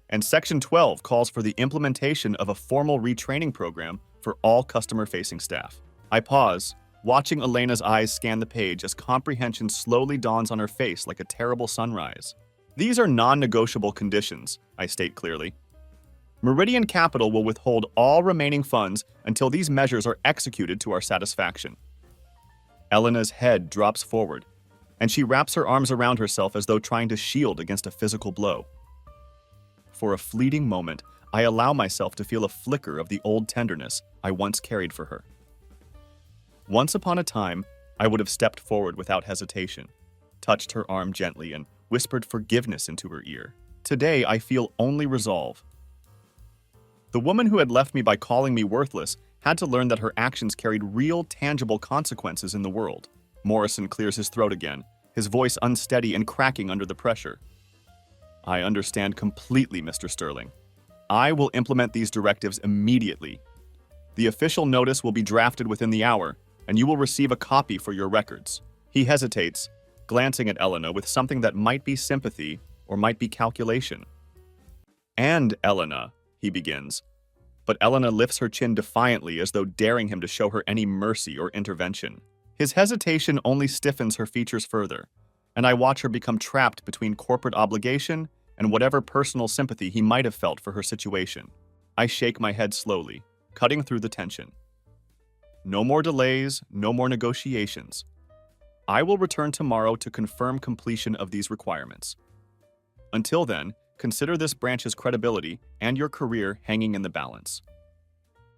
And Section 12 calls for the implementation of a formal retraining program for all customer-facing staff. I pause, watching Elena's eyes scan the page as comprehension slowly dawns on her face like a terrible sunrise. These are non-negotiable conditions, I state clearly. Meridian Capital will withhold all remaining funds until these measures are executed to our satisfaction. Elena's head drops forward, and she wraps her arms around herself as though trying to shield against a physical blow. For a fleeting moment, I allow myself to feel a flicker of the old tenderness I once carried for her. Once upon a time, I would have stepped forward without hesitation, touched her arm gently, and whispered forgiveness into her ear. Today, I feel only resolve. The woman who had left me by calling me worthless had to learn that her actions carried real, tangible consequences in the world. Morrison clears his throat again, his voice unsteady and cracking under the pressure. I understand completely, Mr. Sterling. I will implement these directives immediately. The official notice will be drafted within the hour, and you will receive a copy for your records. He hesitates, glancing at Elena with something that might be sympathy or might be calculation. And Elena, he begins. But Elena lifts her chin defiantly as though daring him to show her any mercy or intervention. His hesitation only stiffens her features further, and I watch her become trapped between corporate obligation and whatever personal sympathy he might have felt for her situation. I shake my head slowly, cutting through the tension. No more delays, no more negotiations. I will return tomorrow to confirm completion of these requirements. Until then, consider this branch's credibility and your career hanging in the balance.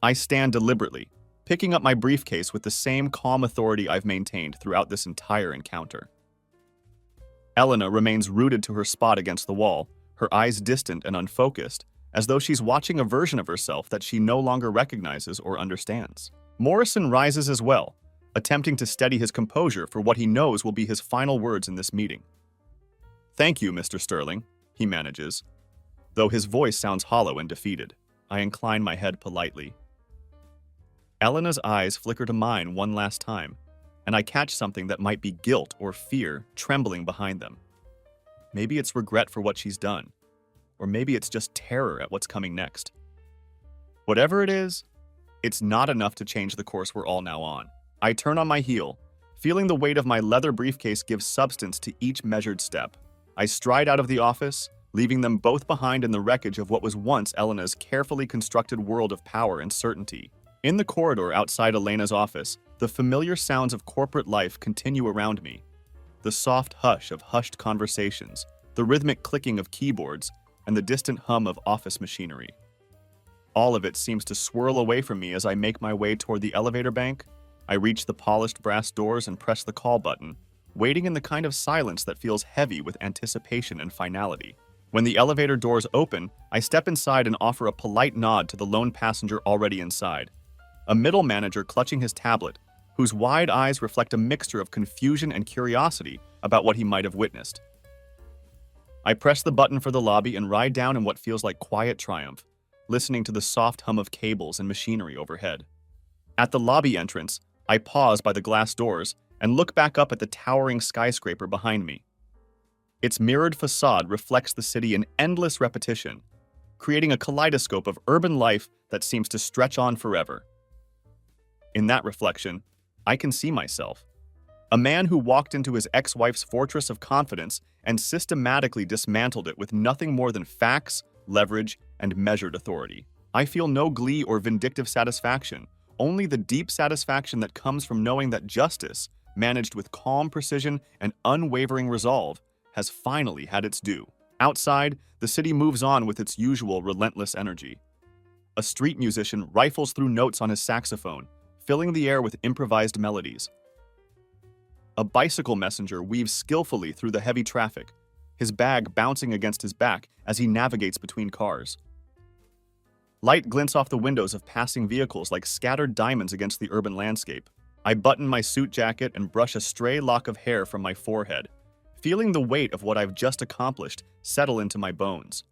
I stand deliberately, picking up my briefcase with the same calm authority I've maintained throughout this entire encounter. Elena remains rooted to her spot against the wall, her eyes distant and unfocused, as though she's watching a version of herself that she no longer recognizes or understands. Morrison rises as well, attempting to steady his composure for what he knows will be his final words in this meeting. Thank you, Mr. Sterling, he manages. Though his voice sounds hollow and defeated, I incline my head politely. Elena's eyes flicker to mine one last time, and I catch something that might be guilt or fear trembling behind them. Maybe it's regret for what she's done, or maybe it's just terror at what's coming next. Whatever it is, it's not enough to change the course we're all now on. I turn on my heel, feeling the weight of my leather briefcase give substance to each measured step. I stride out of the office, leaving them both behind in the wreckage of what was once Elena's carefully constructed world of power and certainty. In the corridor outside Elena's office, the familiar sounds of corporate life continue around me. The soft hush of hushed conversations, the rhythmic clicking of keyboards, and the distant hum of office machinery. All of it seems to swirl away from me as I make my way toward the elevator bank. I reach the polished brass doors and press the call button, waiting in the kind of silence that feels heavy with anticipation and finality. When the elevator doors open, I step inside and offer a polite nod to the lone passenger already inside, a middle manager clutching his tablet, whose wide eyes reflect a mixture of confusion and curiosity about what he might have witnessed. I press the button for the lobby and ride down in what feels like quiet triumph, listening to the soft hum of cables and machinery overhead. At the lobby entrance, I pause by the glass doors and look back up at the towering skyscraper behind me. Its mirrored facade reflects the city in endless repetition, creating a kaleidoscope of urban life that seems to stretch on forever. In that reflection, I can see myself. A man who walked into his ex-wife's fortress of confidence and systematically dismantled it with nothing more than facts, leverage, and measured authority. I feel no glee or vindictive satisfaction, only the deep satisfaction that comes from knowing that justice, managed with calm precision and unwavering resolve, has finally had its due. Outside, the city moves on with its usual relentless energy. A street musician rifles through notes on his saxophone, filling the air with improvised melodies. A bicycle messenger weaves skillfully through the heavy traffic, his bag bouncing against his back as he navigates between cars. Light glints off the windows of passing vehicles like scattered diamonds against the urban landscape. I button my suit jacket and brush a stray lock of hair from my forehead, feeling the weight of what I've just accomplished settle into my bones.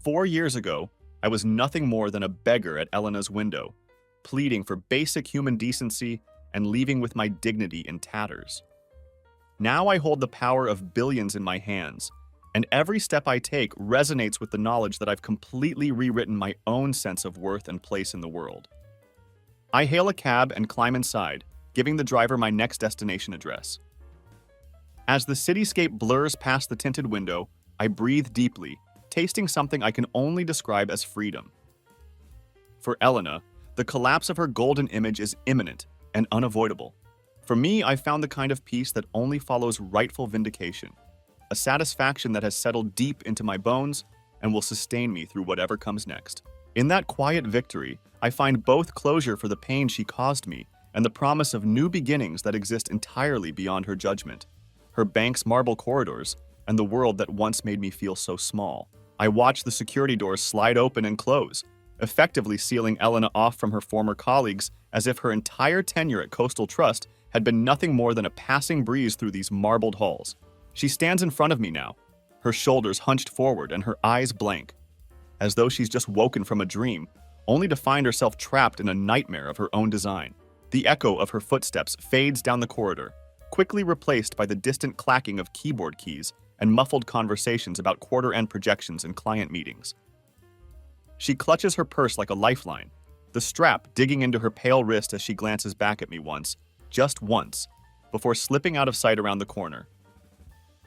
4 years ago, I was nothing more than a beggar at Elena's window, pleading for basic human decency and leaving with my dignity in tatters. Now I hold the power of billions in my hands, and every step I take resonates with the knowledge that I've completely rewritten my own sense of worth and place in the world. I hail a cab and climb inside, giving the driver my next destination address. As the cityscape blurs past the tinted window, I breathe deeply, tasting something I can only describe as freedom. For Elena, the collapse of her golden image is imminent and unavoidable. For me, I found the kind of peace that only follows rightful vindication, a satisfaction that has settled deep into my bones and will sustain me through whatever comes next. In that quiet victory, I find both closure for the pain she caused me and the promise of new beginnings that exist entirely beyond her judgment, her bank's marble corridors, and the world that once made me feel so small. I watch the security doors slide open and close, effectively sealing Elena off from her former colleagues as if her entire tenure at Coastal Trust had been nothing more than a passing breeze through these marbled halls. She stands in front of me now, her shoulders hunched forward and her eyes blank, as though she's just woken from a dream, only to find herself trapped in a nightmare of her own design. The echo of her footsteps fades down the corridor, quickly replaced by the distant clacking of keyboard keys and muffled conversations about quarter-end projections and client meetings. She clutches her purse like a lifeline, the strap digging into her pale wrist as she glances back at me once, just once, before slipping out of sight around the corner.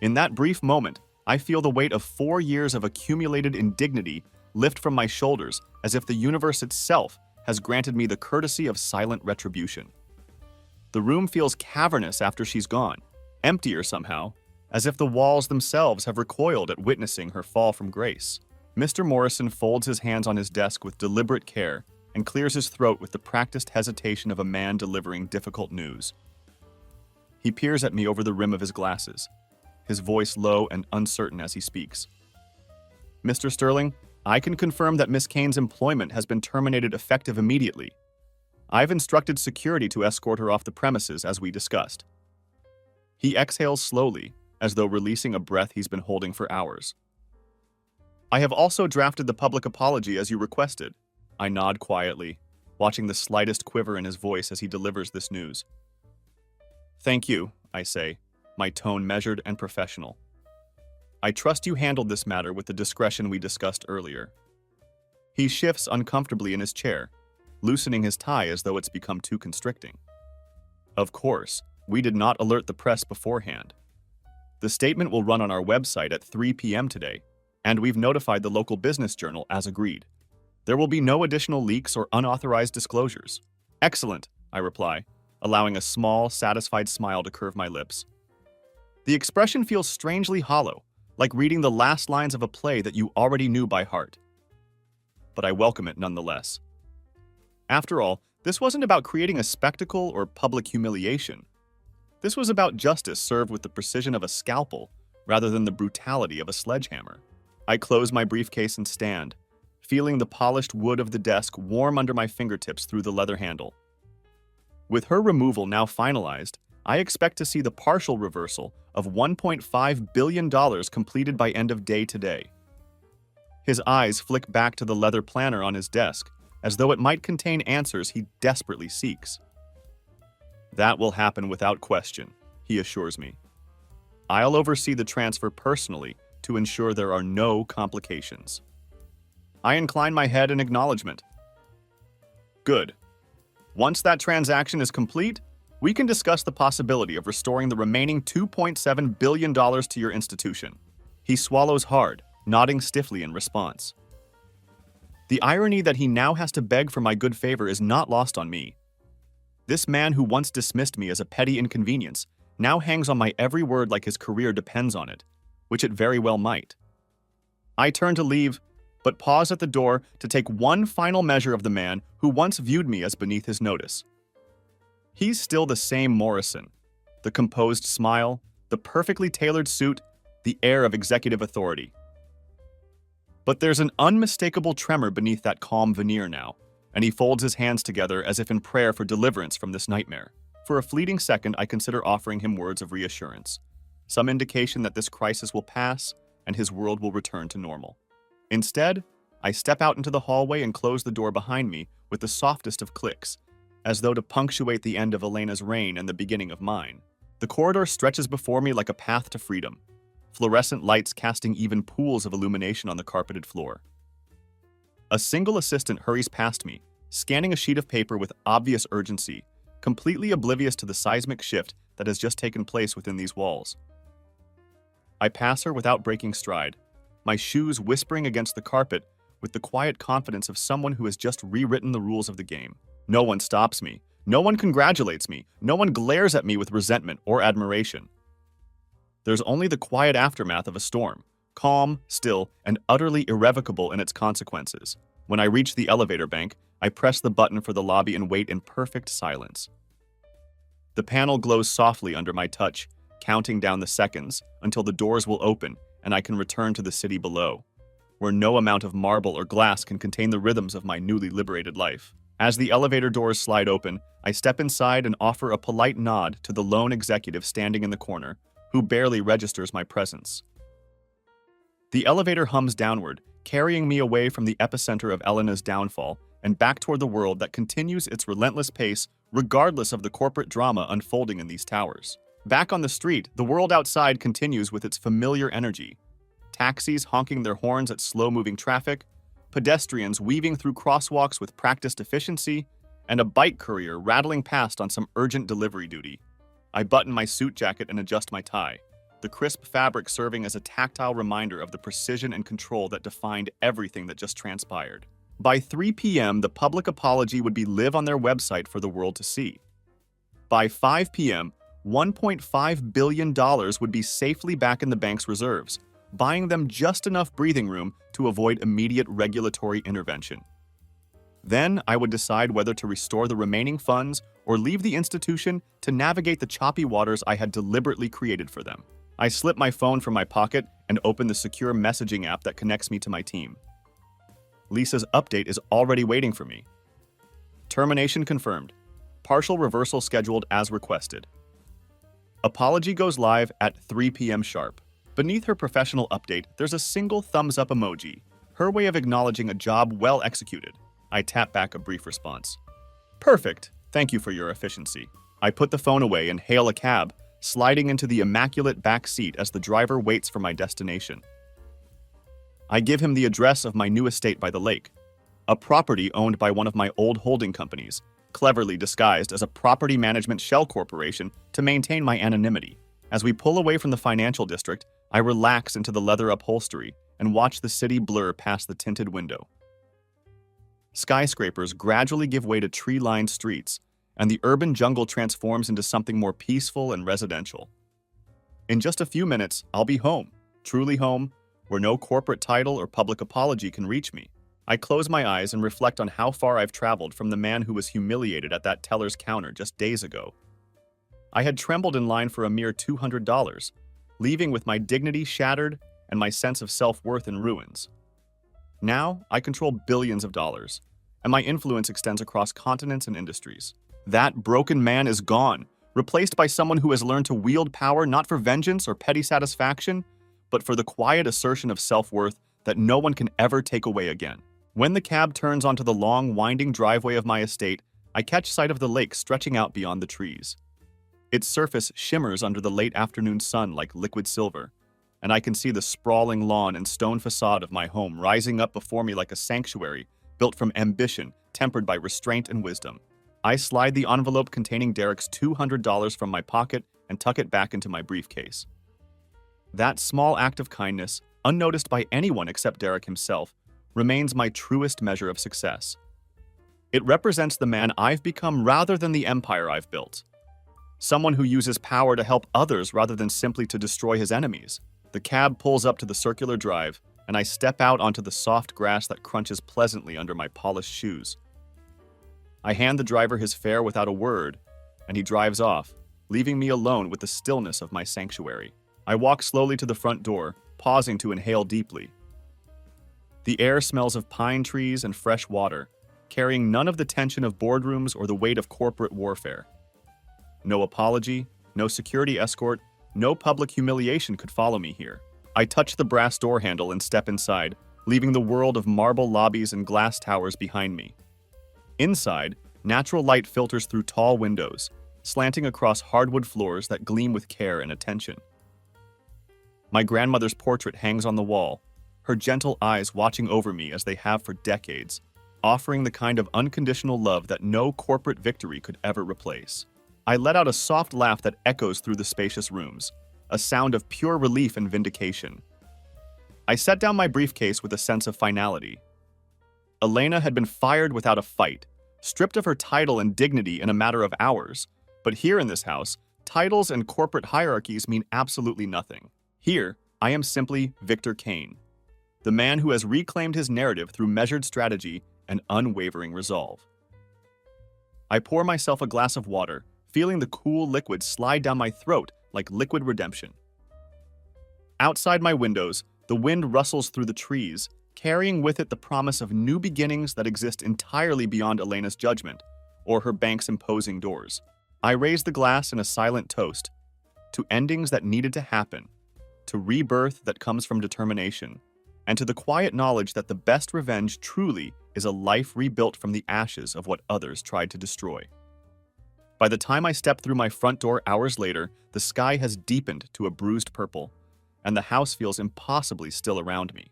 In that brief moment, I feel the weight of 4 years of accumulated indignity lift from my shoulders as if the universe itself has granted me the courtesy of silent retribution. The room feels cavernous after she's gone, emptier somehow, as if the walls themselves have recoiled at witnessing her fall from grace. Mr. Morrison folds his hands on his desk with deliberate care and clears his throat with the practiced hesitation of a man delivering difficult news. He peers at me over the rim of his glasses, his voice low and uncertain as he speaks. Mr. Sterling, I can confirm that Miss Kane's employment has been terminated effective immediately. I've instructed security to escort her off the premises as we discussed. He exhales slowly, as though releasing a breath he's been holding for hours. I have also drafted the public apology as you requested. I nod quietly, watching the slightest quiver in his voice as he delivers this news. Thank you, I say, my tone measured and professional. I trust you handled this matter with the discretion we discussed earlier. He shifts uncomfortably in his chair, loosening his tie as though it's become too constricting. Of course, we did not alert the press beforehand. The statement will run on our website at 3 p.m. today, and we've notified the local business journal as agreed. There will be no additional leaks or unauthorized disclosures. Excellent, I reply, allowing a small, satisfied smile to curve my lips. The expression feels strangely hollow, like reading the last lines of a play that you already knew by heart. But I welcome it nonetheless. After all, this wasn't about creating a spectacle or public humiliation. This was about justice served with the precision of a scalpel rather than the brutality of a sledgehammer. I close my briefcase and stand, feeling the polished wood of the desk warm under my fingertips through the leather handle. With her removal now finalized, I expect to see the partial reversal of $1.5 billion completed by end of day today. His eyes flick back to the leather planner on his desk, as though it might contain answers he desperately seeks. That will happen without question, he assures me. I'll oversee the transfer personally to ensure there are no complications. I incline my head in acknowledgement. Good. Once that transaction is complete, we can discuss the possibility of restoring the remaining $2.7 billion to your institution. He swallows hard, nodding stiffly in response. The irony that he now has to beg for my good favor is not lost on me. This man who once dismissed me as a petty inconvenience now hangs on my every word like his career depends on it, which it very well might. I turn to leave, but pause at the door to take one final measure of the man who once viewed me as beneath his notice. He's still the same Morrison, the composed smile, the perfectly tailored suit, the air of executive authority. But there's an unmistakable tremor beneath that calm veneer now, and he folds his hands together as if in prayer for deliverance from this nightmare. For a fleeting second, I consider offering him words of reassurance, some indication that this crisis will pass and his world will return to normal. Instead, I step out into the hallway and close the door behind me with the softest of clicks, as though to punctuate the end of Elena's reign and the beginning of mine. The corridor stretches before me like a path to freedom, fluorescent lights casting even pools of illumination on the carpeted floor. A single assistant hurries past me, scanning a sheet of paper with obvious urgency, completely oblivious to the seismic shift that has just taken place within these walls. I pass her without breaking stride, my shoes whispering against the carpet with the quiet confidence of someone who has just rewritten the rules of the game. No one stops me. No one congratulates me. No one glares at me with resentment or admiration. There's only the quiet aftermath of a storm, calm, still, and utterly irrevocable in its consequences. When I reach the elevator bank, I press the button for the lobby and wait in perfect silence. The panel glows softly under my touch, counting down the seconds until the doors will open and I can return to the city below, where no amount of marble or glass can contain the rhythms of my newly liberated life. As the elevator doors slide open, I step inside and offer a polite nod to the lone executive standing in the corner, who barely registers my presence. The elevator hums downward, carrying me away from the epicenter of Elena's downfall and back toward the world that continues its relentless pace regardless of the corporate drama unfolding in these towers. Back on the street, the world outside continues with its familiar energy. Taxis honking their horns at slow-moving traffic, pedestrians weaving through crosswalks with practiced efficiency, and a bike courier rattling past on some urgent delivery duty. I button my suit jacket and adjust my tie, the crisp fabric serving as a tactile reminder of the precision and control that defined everything that just transpired. By 3 p.m., the public apology would be live on their website for the world to see. By 5 p.m., $1.5 billion would be safely back in the bank's reserves, buying them just enough breathing room to avoid immediate regulatory intervention. Then I would decide whether to restore the remaining funds or leave the institution to navigate the choppy waters I had deliberately created for them. I slip my phone from my pocket and open the secure messaging app that connects me to my team. Lisa's update is already waiting for me. Termination confirmed. Partial reversal scheduled as requested. Apology goes live at 3 p.m. sharp. Beneath her professional update, there's a single thumbs up emoji, her way of acknowledging a job well executed. I tap back a brief response. Perfect. Thank you for your efficiency. I put the phone away and hail a cab, sliding into the immaculate back seat as the driver waits for my destination. I give him the address of my new estate by the lake, a property owned by one of my old holding companies, cleverly disguised as a property management shell corporation to maintain my anonymity. As we pull away from the financial district, I relax into the leather upholstery and watch the city blur past the tinted window. Skyscrapers gradually give way to tree-lined streets, and the urban jungle transforms into something more peaceful and residential. In just a few minutes, I'll be home, truly home, where no corporate title or public apology can reach me. I close my eyes and reflect on how far I've traveled from the man who was humiliated at that teller's counter just days ago. I had trembled in line for a mere $200, leaving with my dignity shattered and my sense of self-worth in ruins. Now, I control billions of dollars, and my influence extends across continents and industries. That broken man is gone, replaced by someone who has learned to wield power not for vengeance or petty satisfaction, but for the quiet assertion of self-worth that no one can ever take away again. When the cab turns onto the long, winding driveway of my estate, I catch sight of the lake stretching out beyond the trees. Its surface shimmers under the late afternoon sun like liquid silver, and I can see the sprawling lawn and stone facade of my home rising up before me like a sanctuary built from ambition, tempered by restraint and wisdom. I slide the envelope containing Derek's $200 from my pocket and tuck it back into my briefcase. That small act of kindness, unnoticed by anyone except Derek himself, remains my truest measure of success. It represents the man I've become rather than the empire I've built. Someone who uses power to help others rather than simply to destroy his enemies. The cab pulls up to the circular drive, and I step out onto the soft grass that crunches pleasantly under my polished shoes. I hand the driver his fare without a word, and he drives off, leaving me alone with the stillness of my sanctuary. I walk slowly to the front door, pausing to inhale deeply. The air smells of pine trees and fresh water, carrying none of the tension of boardrooms or the weight of corporate warfare. No apology, no security escort, no public humiliation could follow me here. I touch the brass door handle and step inside, leaving the world of marble lobbies and glass towers behind me. Inside, natural light filters through tall windows, slanting across hardwood floors that gleam with care and attention. My grandmother's portrait hangs on the wall, her gentle eyes watching over me as they have for decades, offering the kind of unconditional love that no corporate victory could ever replace. I let out a soft laugh that echoes through the spacious rooms, a sound of pure relief and vindication. I set down my briefcase with a sense of finality. Elena had been fired without a fight, stripped of her title and dignity in a matter of hours, but here in this house, titles and corporate hierarchies mean absolutely nothing. Here, I am simply Victor Kane, the man who has reclaimed his narrative through measured strategy and unwavering resolve. I pour myself a glass of water, feeling the cool liquid slide down my throat like liquid redemption. Outside my windows, the wind rustles through the trees, carrying with it the promise of new beginnings that exist entirely beyond Elena's judgment or her bank's imposing doors. I raise the glass in a silent toast to endings that needed to happen, to rebirth that comes from determination, and to the quiet knowledge that the best revenge truly is a life rebuilt from the ashes of what others tried to destroy. By the time I step through my front door hours later, the sky has deepened to a bruised purple, and the house feels impossibly still around me.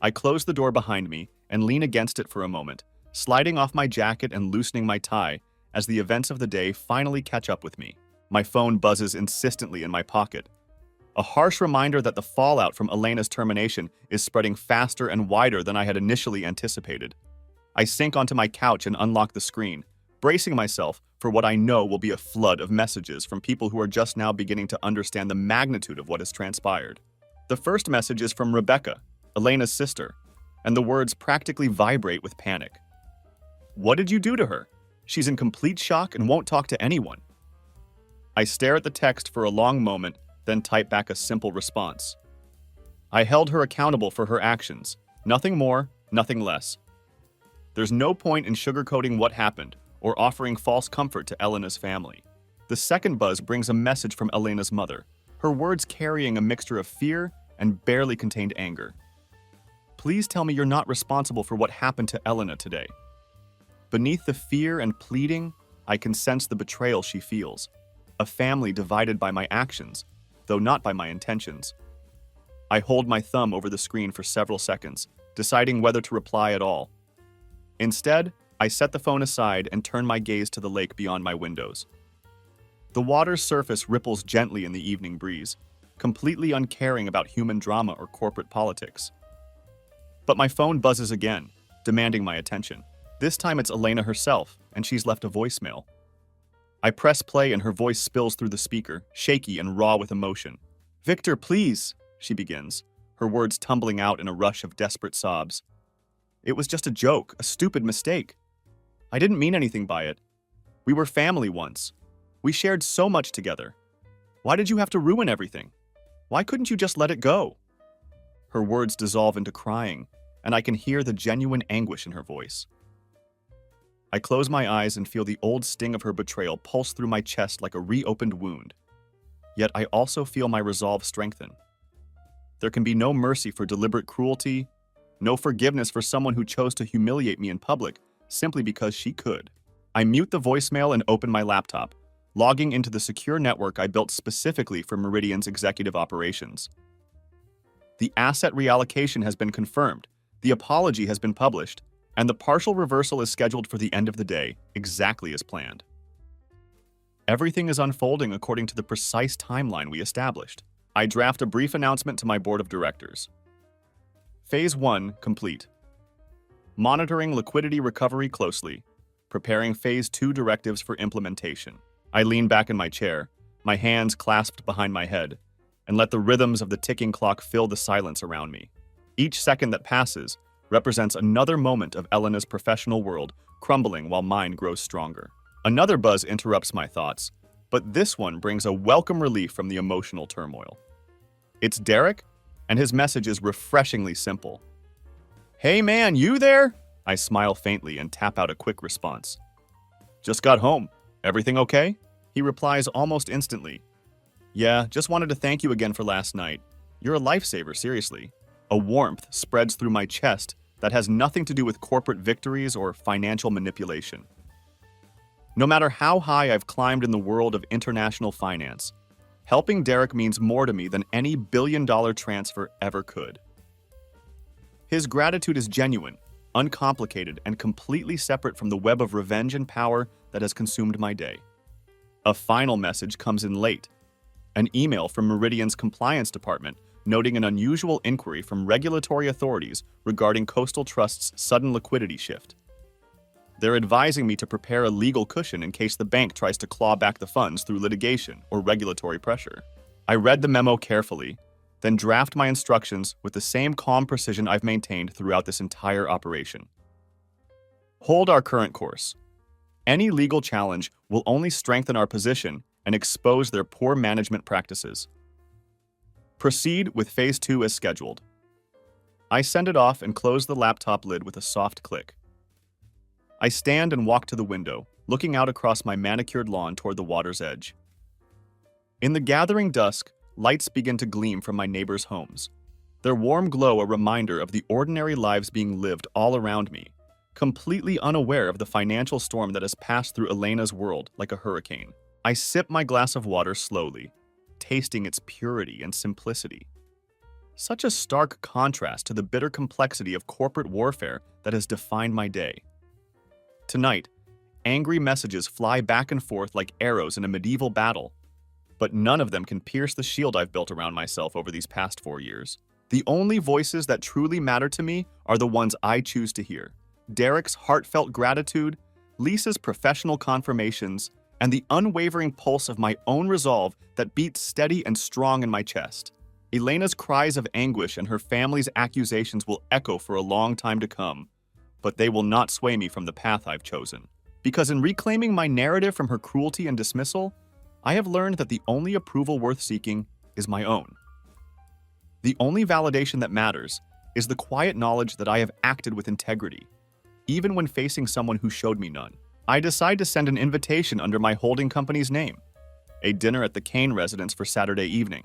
I close the door behind me and lean against it for a moment, sliding off my jacket and loosening my tie as the events of the day finally catch up with me. My phone buzzes insistently in my pocket, a harsh reminder that the fallout from Elena's termination is spreading faster and wider than I had initially anticipated. I sink onto my couch and unlock the screen, bracing myself for what I know will be a flood of messages from people who are just now beginning to understand the magnitude of what has transpired. The first message is from Rebecca, Elena's sister, and the words practically vibrate with panic. "What did you do to her? She's in complete shock and won't talk to anyone." I stare at the text for a long moment, then type back a simple response. I held her accountable for her actions. Nothing more, nothing less. There's no point in sugarcoating what happened or offering false comfort to Elena's family. The second buzz brings a message from Elena's mother, her words carrying a mixture of fear and barely contained anger. "Please tell me you're not responsible for what happened to Elena today." Beneath the fear and pleading, I can sense the betrayal she feels. A family divided by my actions, though not by my intentions. I hold my thumb over the screen for several seconds, deciding whether to reply at all. Instead, I set the phone aside and turn my gaze to the lake beyond my windows. The water's surface ripples gently in the evening breeze, completely uncaring about human drama or corporate politics. But my phone buzzes again, demanding my attention. This time it's Elena herself, and she's left a voicemail. I press play and her voice spills through the speaker, shaky and raw with emotion. "Victor, please," she begins, her words tumbling out in a rush of desperate sobs. "It was just a joke, a stupid mistake. I didn't mean anything by it. We were family once. We shared so much together. Why did you have to ruin everything? Why couldn't you just let it go?" Her words dissolve into crying, and I can hear the genuine anguish in her voice. I close my eyes and feel the old sting of her betrayal pulse through my chest like a reopened wound. Yet I also feel my resolve strengthen. There can be no mercy for deliberate cruelty, no forgiveness for someone who chose to humiliate me in public simply because she could. I mute the voicemail and open my laptop, logging into the secure network I built specifically for Meridian's executive operations. The asset reallocation has been confirmed, the apology has been published, and the partial reversal is scheduled for the end of the day, exactly as planned. Everything is unfolding according to the precise timeline we established. I draft a brief announcement to my board of directors. Phase 1 complete. Monitoring liquidity recovery closely. Preparing Phase 2 directives for implementation. I lean back in my chair, my hands clasped behind my head, and let the rhythms of the ticking clock fill the silence around me. Each second that passes represents another moment of Elena's professional world crumbling while mine grows stronger. Another buzz interrupts my thoughts, but this one brings a welcome relief from the emotional turmoil. It's Derek, and his message is refreshingly simple. "Hey man, you there?" I smile faintly and tap out a quick response. "Just got home. Everything okay?" He replies almost instantly. "Yeah, just wanted to thank you again for last night. You're a lifesaver, seriously." A warmth spreads through my chest that has nothing to do with corporate victories or financial manipulation. No matter how high I've climbed in the world of international finance, helping Derek means more to me than any billion-dollar transfer ever could. His gratitude is genuine, uncomplicated, and completely separate from the web of revenge and power that has consumed my day. A final message comes in late. An email from Meridian's compliance department noting an unusual inquiry from regulatory authorities regarding Coastal Trust's sudden liquidity shift. They're advising me to prepare a legal cushion in case the bank tries to claw back the funds through litigation or regulatory pressure. I read the memo carefully, then draft my instructions with the same calm precision I've maintained throughout this entire operation. Hold our current course. Any legal challenge will only strengthen our position and expose their poor management practices. Proceed with Phase 2 as scheduled. I send it off and close the laptop lid with a soft click. I stand and walk to the window, looking out across my manicured lawn toward the water's edge. In the gathering dusk, lights begin to gleam from my neighbors' homes, their warm glow a reminder of the ordinary lives being lived all around me, completely unaware of the financial storm that has passed through Elena's world like a hurricane. I sip my glass of water slowly, tasting its purity and simplicity. Such a stark contrast to the bitter complexity of corporate warfare that has defined my day. Tonight, angry messages fly back and forth like arrows in a medieval battle, but none of them can pierce the shield I've built around myself over these past 4 years. The only voices that truly matter to me are the ones I choose to hear. Derek's heartfelt gratitude, Lisa's professional confirmations, and the unwavering pulse of my own resolve that beats steady and strong in my chest. Elena's cries of anguish and her family's accusations will echo for a long time to come, but they will not sway me from the path I've chosen. Because in reclaiming my narrative from her cruelty and dismissal, I have learned that the only approval worth seeking is my own. The only validation that matters is the quiet knowledge that I have acted with integrity, even when facing someone who showed me none. I decide to send an invitation under my holding company's name, a dinner at the Kane residence for Saturday evening.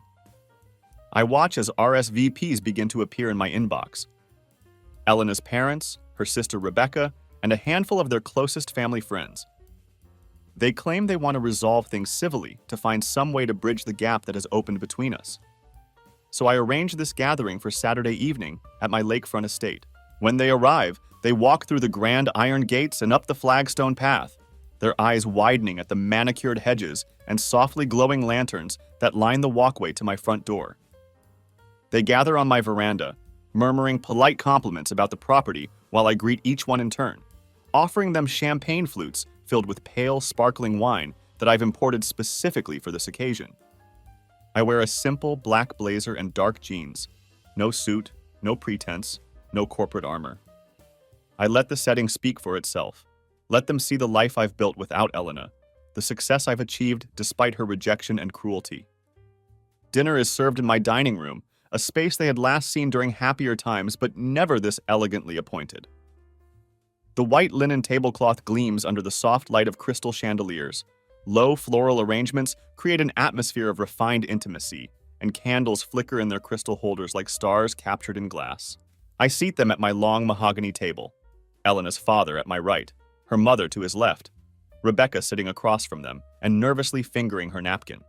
I watch as RSVPs begin to appear in my inbox. Elena's parents, her sister Rebecca, and a handful of their closest family friends. They claim they want to resolve things civilly to find some way to bridge the gap that has opened between us. So I arrange this gathering for Saturday evening at my lakefront estate. When they arrive, they walk through the grand iron gates and up the flagstone path, their eyes widening at the manicured hedges and softly glowing lanterns that line the walkway to my front door. They gather on my veranda, murmuring polite compliments about the property while I greet each one in turn, offering them champagne flutes filled with pale, sparkling wine that I've imported specifically for this occasion. I wear a simple black blazer and dark jeans, no suit, no pretense, no corporate armor. I let the setting speak for itself. Let them see the life I've built without Elena, the success I've achieved despite her rejection and cruelty. Dinner is served in my dining room, a space they had last seen during happier times, but never this elegantly appointed. The white linen tablecloth gleams under the soft light of crystal chandeliers. Low floral arrangements create an atmosphere of refined intimacy, and candles flicker in their crystal holders like stars captured in glass. I seat them at my long mahogany table. Elena's father at my right, her mother to his left, Rebecca sitting across from them and nervously fingering her napkin.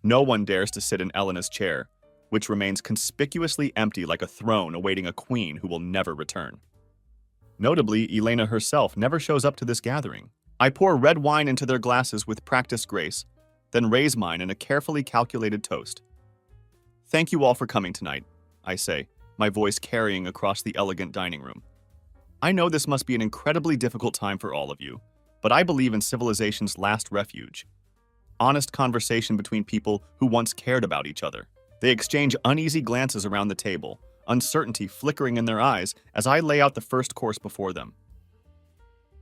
No one dares to sit in Elena's chair, which remains conspicuously empty like a throne awaiting a queen who will never return. Notably, Elena herself never shows up to this gathering. I pour red wine into their glasses with practiced grace, then raise mine in a carefully calculated toast. "Thank you all for coming tonight," I say, my voice carrying across the elegant dining room. "I know this must be an incredibly difficult time for all of you, but I believe in civilization's last refuge. Honest conversation between people who once cared about each other." They exchange uneasy glances around the table, uncertainty flickering in their eyes as I lay out the first course before them.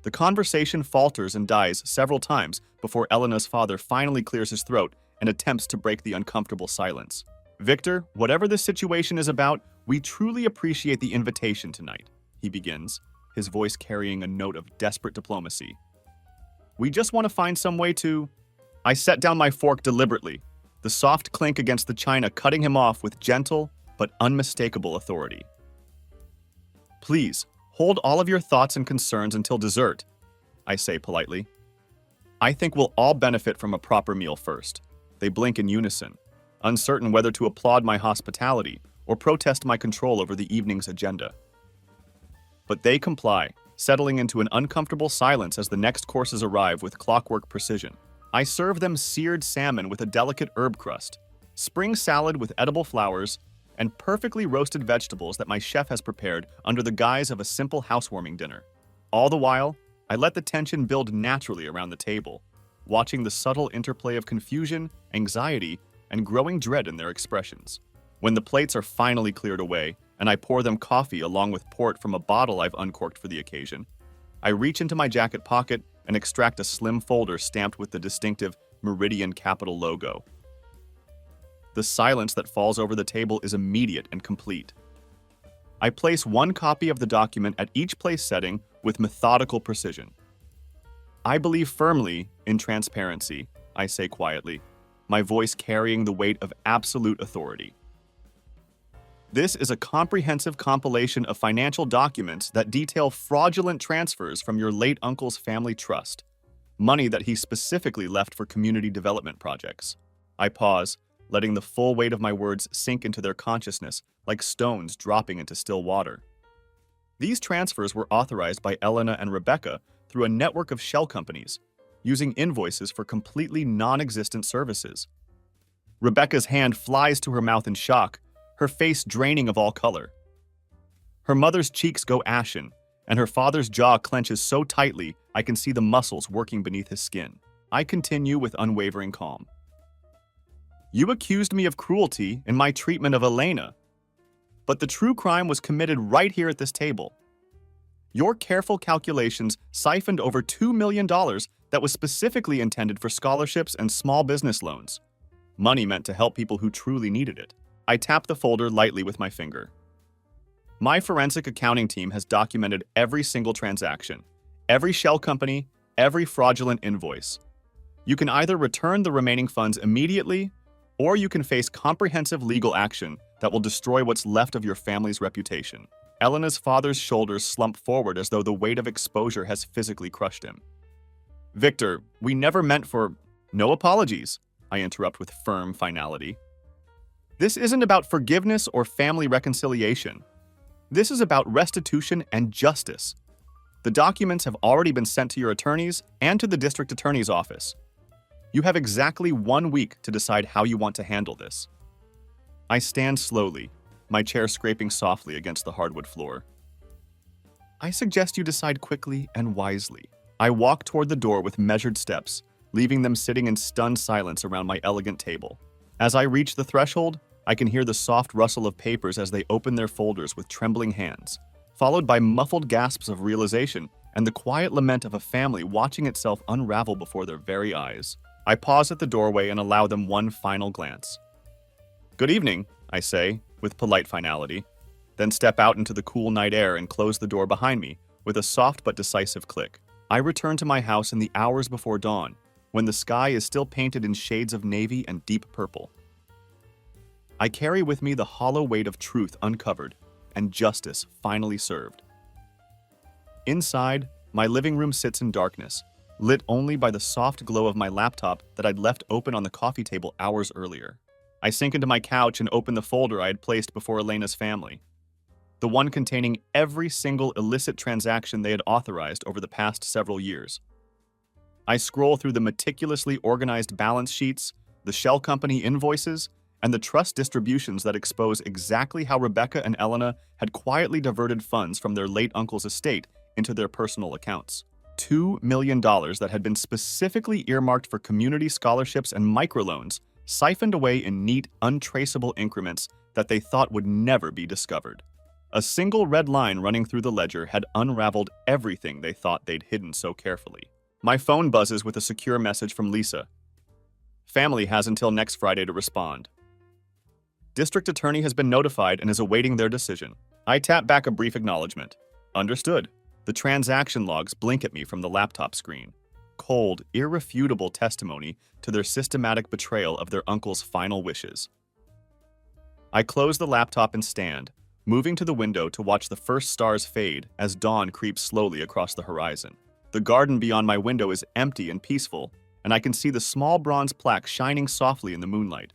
The conversation falters and dies several times before Elena's father finally clears his throat and attempts to break the uncomfortable silence. "Victor, whatever this situation is about, we truly appreciate the invitation tonight," he begins, his voice carrying a note of desperate diplomacy. "We just want to find some way to—" I set down my fork deliberately, the soft clink against the china cutting him off with gentle but unmistakable authority. "Please, hold all of your thoughts and concerns until dessert," I say politely. "I think we'll all benefit from a proper meal first." They blink in unison, uncertain whether to applaud my hospitality or protest my control over the evening's agenda. But they comply, settling into an uncomfortable silence as the next courses arrive with clockwork precision. I serve them seared salmon with a delicate herb crust, spring salad with edible flowers, and perfectly roasted vegetables that my chef has prepared under the guise of a simple housewarming dinner. All the while, I let the tension build naturally around the table, watching the subtle interplay of confusion, anxiety, and growing dread in their expressions. When the plates are finally cleared away, and I pour them coffee along with port from a bottle I've uncorked for the occasion, I reach into my jacket pocket and extract a slim folder stamped with the distinctive Meridian Capital logo. The silence that falls over the table is immediate and complete. I place one copy of the document at each place setting with methodical precision. "I believe firmly in transparency," I say quietly, my voice carrying the weight of absolute authority. "This is a comprehensive compilation of financial documents that detail fraudulent transfers from your late uncle's family trust, money that he specifically left for community development projects." I pause, letting the full weight of my words sink into their consciousness like stones dropping into still water. These transfers were authorized by Elena and Rebecca through a network of shell companies, using invoices for completely non-existent services. Rebecca's hand flies to her mouth in shock, her face draining of all color. Her mother's cheeks go ashen, and her father's jaw clenches so tightly I can see the muscles working beneath his skin. I continue with unwavering calm. "You accused me of cruelty in my treatment of Elena, but the true crime was committed right here at this table. Your careful calculations siphoned over $2 million that was specifically intended for scholarships and small business loans, money meant to help people who truly needed it." I tap the folder lightly with my finger. "My forensic accounting team has documented every single transaction, every shell company, every fraudulent invoice. You can either return the remaining funds immediately, or you can face comprehensive legal action that will destroy what's left of your family's reputation." Elena's father's shoulders slump forward as though the weight of exposure has physically crushed him. "Victor, we never meant for—" "No apologies," I interrupt with firm finality. "This isn't about forgiveness or family reconciliation. This is about restitution and justice. The documents have already been sent to your attorneys and to the district attorney's office. You have exactly 1 week to decide how you want to handle this." I stand slowly, my chair scraping softly against the hardwood floor. "I suggest you decide quickly and wisely." I walk toward the door with measured steps, leaving them sitting in stunned silence around my elegant table. As I reach the threshold, I can hear the soft rustle of papers as they open their folders with trembling hands, followed by muffled gasps of realization and the quiet lament of a family watching itself unravel before their very eyes. I pause at the doorway and allow them one final glance. "Good evening," I say, with polite finality, then step out into the cool night air and close the door behind me, with a soft but decisive click. I return to my house in the hours before dawn, when the sky is still painted in shades of navy and deep purple. I carry with me the hollow weight of truth uncovered and justice finally served. Inside, my living room sits in darkness, lit only by the soft glow of my laptop that I'd left open on the coffee table hours earlier. I sink into my couch and open the folder I had placed before Elena's family, the one containing every single illicit transaction they had authorized over the past several years. I scroll through the meticulously organized balance sheets, the shell company invoices, and the trust distributions that expose exactly how Rebecca and Elena had quietly diverted funds from their late uncle's estate into their personal accounts. $2 million that had been specifically earmarked for community scholarships and microloans, siphoned away in neat, untraceable increments that they thought would never be discovered. A single red line running through the ledger had unraveled everything they thought they'd hidden so carefully. My phone buzzes with a secure message from Lisa. Family has until next Friday to respond. District Attorney has been notified and is awaiting their decision. I tap back a brief acknowledgement. Understood. The transaction logs blink at me from the laptop screen. Cold, irrefutable testimony to their systematic betrayal of their uncle's final wishes. I close the laptop and stand, moving to the window to watch the first stars fade as dawn creeps slowly across the horizon. The garden beyond my window is empty and peaceful, and I can see the small bronze plaque shining softly in the moonlight,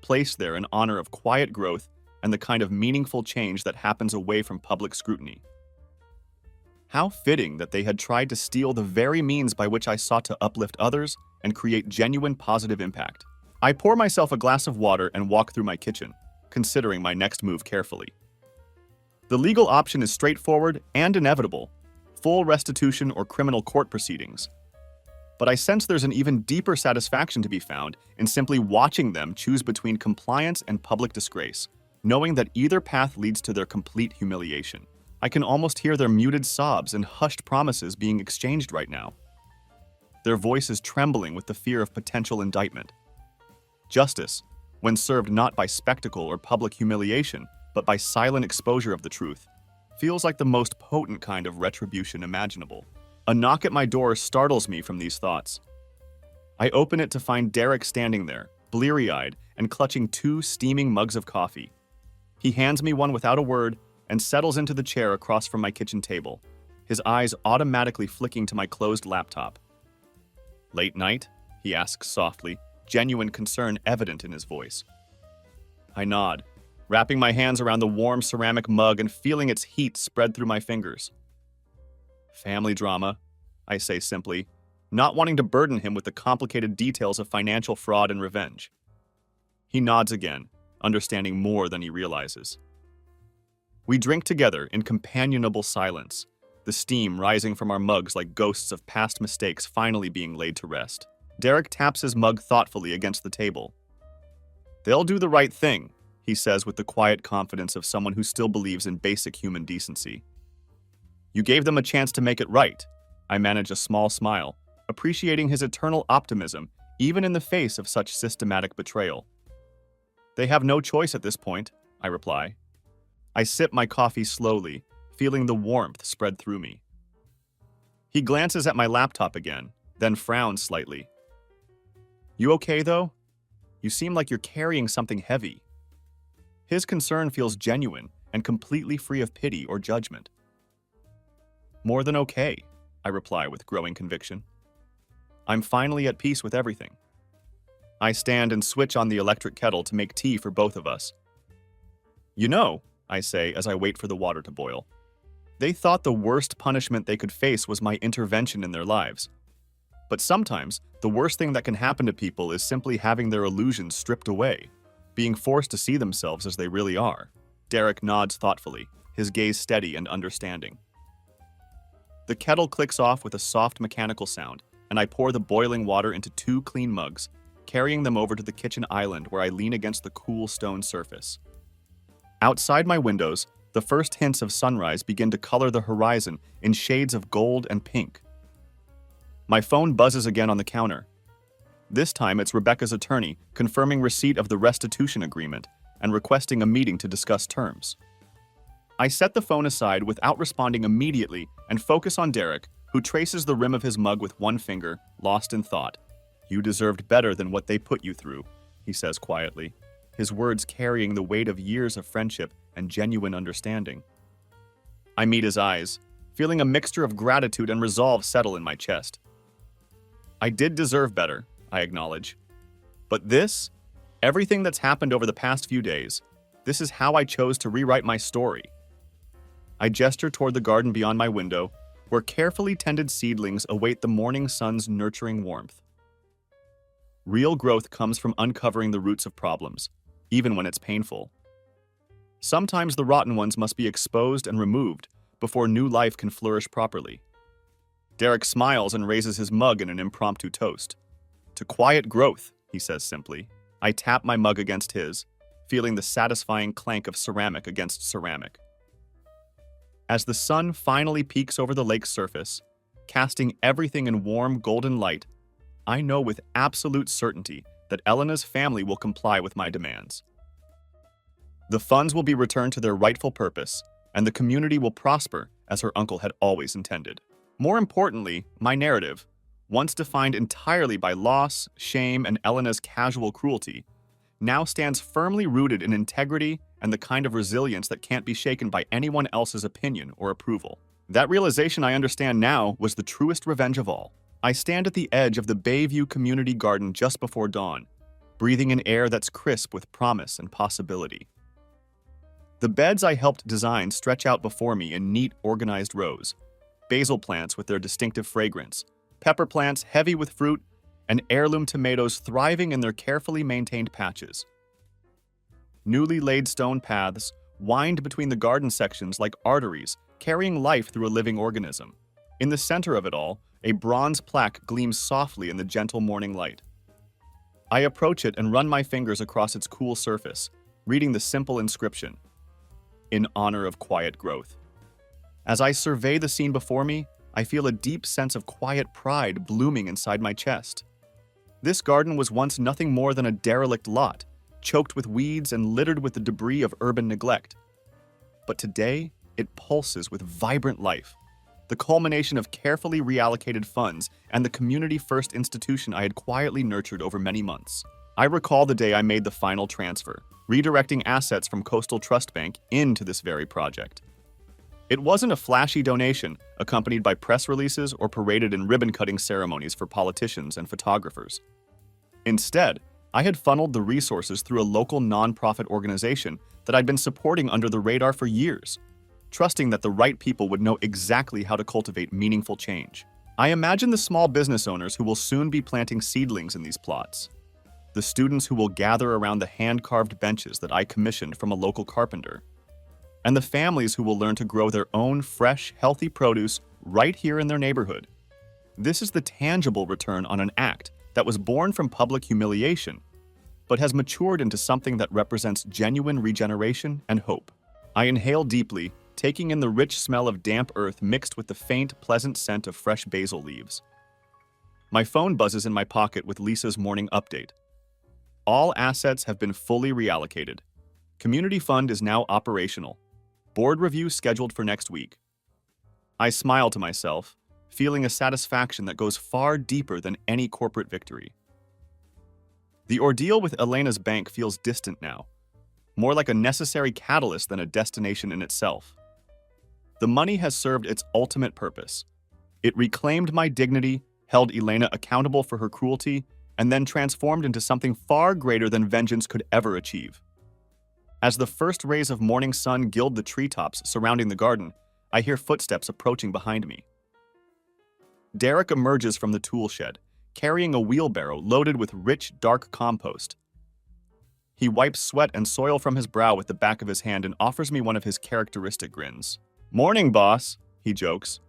placed there in honor of quiet growth and the kind of meaningful change that happens away from public scrutiny. How fitting that they had tried to steal the very means by which I sought to uplift others and create genuine positive impact. I pour myself a glass of water and walk through my kitchen, considering my next move carefully. The legal option is straightforward and inevitable: full restitution or criminal court proceedings. But I sense there's an even deeper satisfaction to be found in simply watching them choose between compliance and public disgrace, knowing that either path leads to their complete humiliation. I can almost hear their muted sobs and hushed promises being exchanged right now. Their voices trembling with the fear of potential indictment. Justice, when served not by spectacle or public humiliation, but by silent exposure of the truth, feels like the most potent kind of retribution imaginable. A knock at my door startles me from these thoughts. I open it to find Derek standing there, bleary-eyed and clutching 2 steaming mugs of coffee. He hands me one without a word and settles into the chair across from my kitchen table, his eyes automatically flicking to my closed laptop. "Late night?" he asks softly, genuine concern evident in his voice. I nod, wrapping my hands around the warm ceramic mug and feeling its heat spread through my fingers. "Family drama," I say simply, not wanting to burden him with the complicated details of financial fraud and revenge. He nods again, understanding more than he realizes. We drink together in companionable silence, the steam rising from our mugs like ghosts of past mistakes finally being laid to rest. Derek taps his mug thoughtfully against the table. "They'll do the right thing," he says with the quiet confidence of someone who still believes in basic human decency. "You gave them a chance to make it right." I manage a small smile, appreciating his eternal optimism even in the face of such systematic betrayal. "They have no choice at this point," I reply. I sip my coffee slowly, feeling the warmth spread through me. He glances at my laptop again, then frowns slightly. "You okay, though? You seem like you're carrying something heavy." His concern feels genuine and completely free of pity or judgment. "More than okay," I reply with growing conviction. "I'm finally at peace with everything." I stand and switch on the electric kettle to make tea for both of us. "You know," I say as I wait for the water to boil, "they thought the worst punishment they could face was my intervention in their lives. But sometimes, the worst thing that can happen to people is simply having their illusions stripped away, being forced to see themselves as they really are." Derek nods thoughtfully, his gaze steady and understanding. The kettle clicks off with a soft mechanical sound, and I pour the boiling water into 2 clean mugs, carrying them over to the kitchen island where I lean against the cool stone surface. Outside my windows, the first hints of sunrise begin to color the horizon in shades of gold and pink. My phone buzzes again on the counter. This time it's Rebecca's attorney confirming receipt of the restitution agreement and requesting a meeting to discuss terms. I set the phone aside without responding immediately and focus on Derek, who traces the rim of his mug with one finger, lost in thought. "You deserved better than what they put you through," he says quietly, his words carrying the weight of years of friendship and genuine understanding. I meet his eyes, feeling a mixture of gratitude and resolve settle in my chest. I did deserve better, I acknowledge. But everything that's happened over the past few days, this is how I chose to rewrite my story. I gesture toward the garden beyond my window, where carefully tended seedlings await the morning sun's nurturing warmth. Real growth comes from uncovering the roots of problems, even when it's painful. Sometimes the rotten ones must be exposed and removed before new life can flourish properly. Derek smiles and raises his mug in an impromptu toast. "To quiet growth," he says simply. I tap my mug against his, feeling the satisfying clank of ceramic against ceramic. As the sun finally peeks over the lake's surface, casting everything in warm golden light, I know with absolute certainty that Elena's family will comply with my demands. The funds will be returned to their rightful purpose, and the community will prosper as her uncle had always intended. More importantly, my narrative, once defined entirely by loss, shame, and Elena's casual cruelty, now stands firmly rooted in integrity and the kind of resilience that can't be shaken by anyone else's opinion or approval. That realization, I understand now, was the truest revenge of all. I stand at the edge of the Bayview Community Garden just before dawn, breathing in air that's crisp with promise and possibility. The beds I helped design stretch out before me in neat, organized rows. Basil plants with their distinctive fragrance, pepper plants heavy with fruit, and heirloom tomatoes thriving in their carefully maintained patches. Newly laid stone paths wind between the garden sections like arteries, carrying life through a living organism. In the center of it all, a bronze plaque gleams softly in the gentle morning light. I approach it and run my fingers across its cool surface, reading the simple inscription, "In honor of quiet growth." As I survey the scene before me, I feel a deep sense of quiet pride blooming inside my chest. This garden was once nothing more than a derelict lot, choked with weeds and littered with the debris of urban neglect. But today, it pulses with vibrant life, the culmination of carefully reallocated funds and the community-first institution I had quietly nurtured over many months. I recall the day I made the final transfer, redirecting assets from Coastal Trust Bank into this very project. It wasn't a flashy donation accompanied by press releases or paraded in ribbon-cutting ceremonies for politicians and photographers. Instead, I had funneled the resources through a local nonprofit organization that I'd been supporting under the radar for years, trusting that the right people would know exactly how to cultivate meaningful change. I imagine the small business owners who will soon be planting seedlings in these plots, the students who will gather around the hand-carved benches that I commissioned from a local carpenter, and the families who will learn to grow their own fresh, healthy produce right here in their neighborhood. This is the tangible return on an act that was born from public humiliation, but has matured into something that represents genuine regeneration and hope. I inhale deeply, taking in the rich smell of damp earth mixed with the faint, pleasant scent of fresh basil leaves. My phone buzzes in my pocket with Lisa's morning update. All assets have been fully reallocated. Community Fund is now operational. Board review scheduled for next week. I smile to myself, feeling a satisfaction that goes far deeper than any corporate victory. The ordeal with Elena's bank feels distant now, more like a necessary catalyst than a destination in itself. The money has served its ultimate purpose. It reclaimed my dignity, held Elena accountable for her cruelty, and then transformed into something far greater than vengeance could ever achieve. As the first rays of morning sun gild the treetops surrounding the garden, I hear footsteps approaching behind me. Derek emerges from the tool shed, carrying a wheelbarrow loaded with rich, dark compost. He wipes sweat and soil from his brow with the back of his hand and offers me one of his characteristic grins. "Morning, boss," he jokes,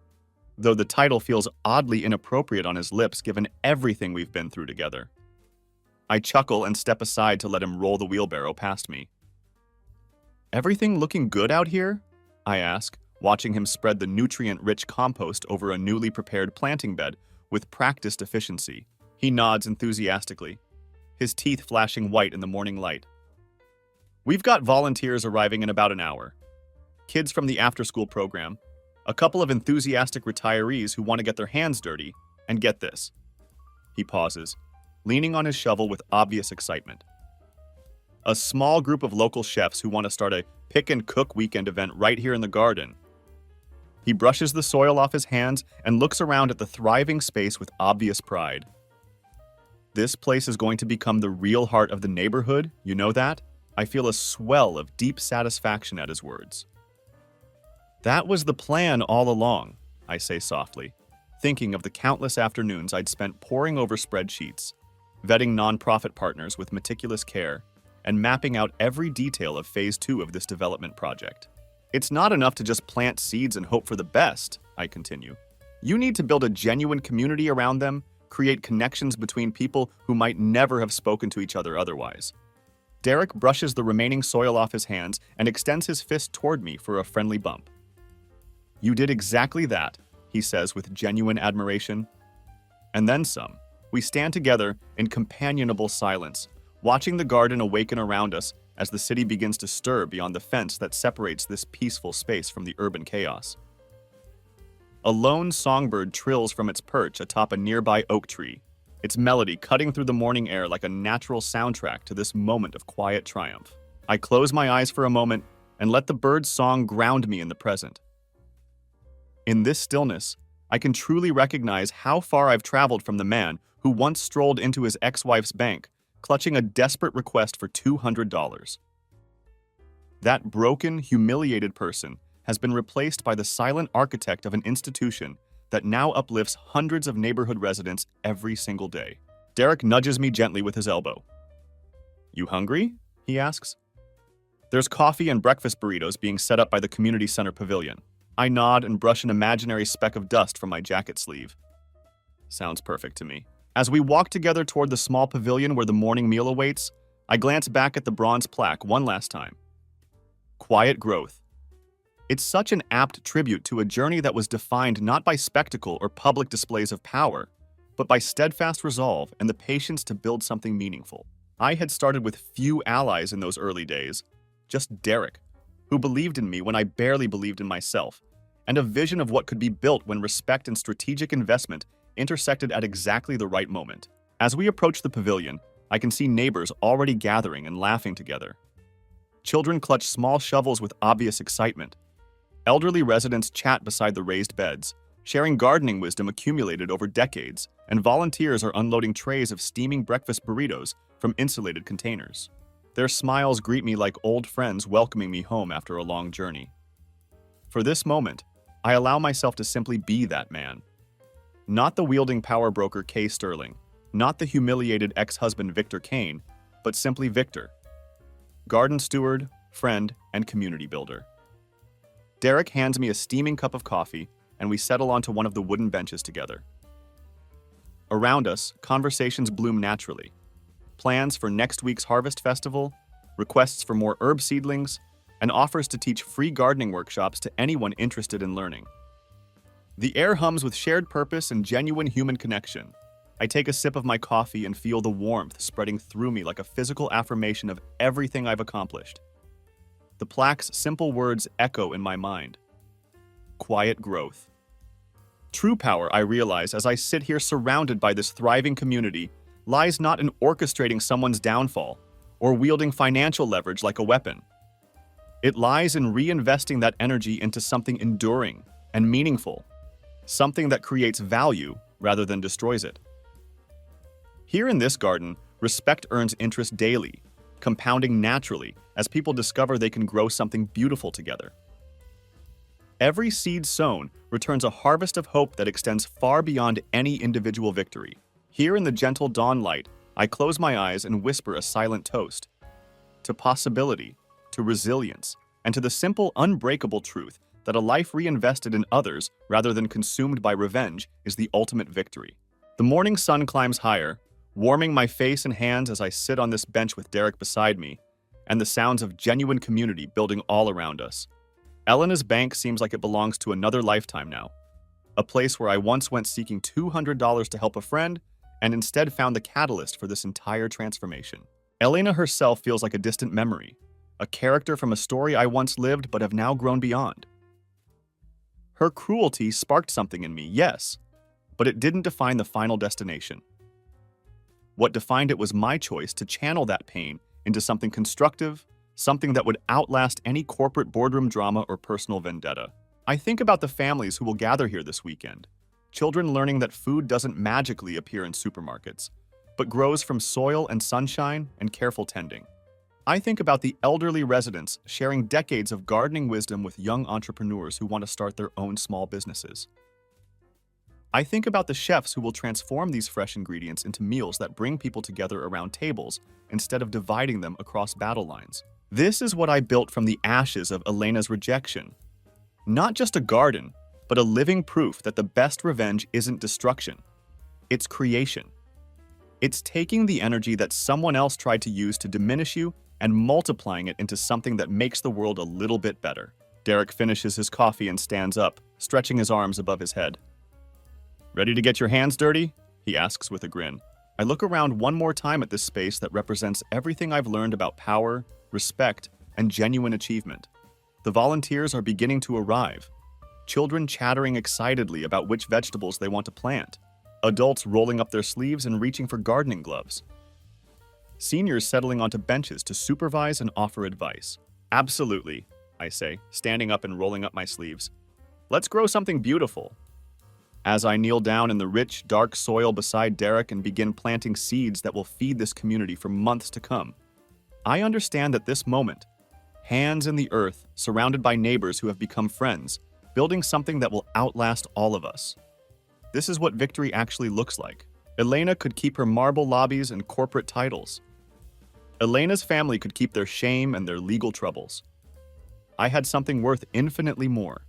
though the title feels oddly inappropriate on his lips given everything we've been through together. I chuckle and step aside to let him roll the wheelbarrow past me. "Everything looking good out here?" I ask, watching him spread the nutrient-rich compost over a newly prepared planting bed with practiced efficiency. He nods enthusiastically, his teeth flashing white in the morning light. "We've got volunteers arriving in about an hour. Kids from the after-school program, a couple of enthusiastic retirees who want to get their hands dirty, and get this. He pauses, leaning on his shovel with obvious excitement. A small group of local chefs who want to start a pick and cook weekend event right here in the garden. He brushes the soil off his hands and looks around at the thriving space with obvious pride. This place is going to become the real heart of the neighborhood, you know that? I feel a swell of deep satisfaction at his words. That was the plan all along, I say softly, thinking of the countless afternoons I'd spent poring over spreadsheets, vetting nonprofit partners with meticulous care, and mapping out every detail of Phase 2 of this development project. It's not enough to just plant seeds and hope for the best, I continue. You need to build a genuine community around them, create connections between people who might never have spoken to each other otherwise. Derek brushes the remaining soil off his hands and extends his fist toward me for a friendly bump. You did exactly that, he says with genuine admiration. And then some. We stand together in companionable silence, watching the garden awaken around us as the city begins to stir beyond the fence that separates this peaceful space from the urban chaos. A lone songbird trills from its perch atop a nearby oak tree, its melody cutting through the morning air like a natural soundtrack to this moment of quiet triumph. I close my eyes for a moment and let the bird's song ground me in the present. In this stillness, I can truly recognize how far I've traveled from the man who once strolled into his ex-wife's bank, clutching a desperate request for $200. That broken, humiliated person has been replaced by the silent architect of an institution that now uplifts hundreds of neighborhood residents every single day. Derek nudges me gently with his elbow. You hungry? He asks. There's coffee and breakfast burritos being set up by the community center pavilion. I nod and brush an imaginary speck of dust from my jacket sleeve. Sounds perfect to me. As we walk together toward the small pavilion where the morning meal awaits, I glance back at the bronze plaque one last time. Quiet growth. It's such an apt tribute to a journey that was defined not by spectacle or public displays of power, but by steadfast resolve and the patience to build something meaningful. I had started with few allies in those early days, just Derek, who believed in me when I barely believed in myself, and a vision of what could be built when respect and strategic investment intersected at exactly the right moment. As we approach the pavilion, I can see neighbors already gathering and laughing together. Children clutch small shovels with obvious excitement. Elderly residents chat beside the raised beds, sharing gardening wisdom accumulated over decades, and volunteers are unloading trays of steaming breakfast burritos from insulated containers. Their smiles greet me like old friends welcoming me home after a long journey. For this moment, I allow myself to simply be that man. Not the wielding power broker Kay Sterling, not the humiliated ex-husband Victor Kane, but simply Victor. Garden steward, friend, and community builder. Derek hands me a steaming cup of coffee, and we settle onto one of the wooden benches together. Around us, conversations bloom naturally. Plans for next week's harvest festival, requests for more herb seedlings, and offers to teach free gardening workshops to anyone interested in learning. The air hums with shared purpose and genuine human connection. I take a sip of my coffee and feel the warmth spreading through me like a physical affirmation of everything I've accomplished. The plaque's simple words echo in my mind. Quiet growth. True power, I realize as I sit here surrounded by this thriving community, lies not in orchestrating someone's downfall or wielding financial leverage like a weapon. It lies in reinvesting that energy into something enduring and meaningful, something that creates value rather than destroys it. Here in this garden, respect earns interest daily, compounding naturally as people discover they can grow something beautiful together. Every seed sown returns a harvest of hope that extends far beyond any individual victory. Here in the gentle dawn light, I close my eyes and whisper a silent toast to possibility, to resilience, and to the simple, unbreakable truth that a life reinvested in others rather than consumed by revenge is the ultimate victory. The morning sun climbs higher, warming my face and hands as I sit on this bench with Derek beside me, and the sounds of genuine community building all around us. Elena's bank seems like it belongs to another lifetime now, a place where I once went seeking $200 to help a friend and instead found the catalyst for this entire transformation. Elena herself feels like a distant memory, a character from a story I once lived but have now grown beyond. Her cruelty sparked something in me, yes, but it didn't define the final destination. What defined it was my choice to channel that pain into something constructive, something that would outlast any corporate boardroom drama or personal vendetta. I think about the families who will gather here this weekend, children learning that food doesn't magically appear in supermarkets, but grows from soil and sunshine and careful tending. I think about the elderly residents sharing decades of gardening wisdom with young entrepreneurs who want to start their own small businesses. I think about the chefs who will transform these fresh ingredients into meals that bring people together around tables instead of dividing them across battle lines. This is what I built from the ashes of Elena's rejection. Not just a garden, but a living proof that the best revenge isn't destruction. It's creation. It's taking the energy that someone else tried to use to diminish you and multiplying it into something that makes the world a little bit better. Derek finishes his coffee and stands up, stretching his arms above his head. "Ready to get your hands dirty?" he asks with a grin. I look around one more time at this space that represents everything I've learned about power, respect, and genuine achievement. The volunteers are beginning to arrive. Children chattering excitedly about which vegetables they want to plant. Adults rolling up their sleeves and reaching for gardening gloves. Seniors settling onto benches to supervise and offer advice. "Absolutely," I say, standing up and rolling up my sleeves. "Let's grow something beautiful." As I kneel down in the rich, dark soil beside Derek and begin planting seeds that will feed this community for months to come, I understand that this moment, hands in the earth, surrounded by neighbors who have become friends, building something that will outlast all of us. This is what victory actually looks like. Elena could keep her marble lobbies and corporate titles. Elena's family could keep their shame and their legal troubles. I had something worth infinitely more.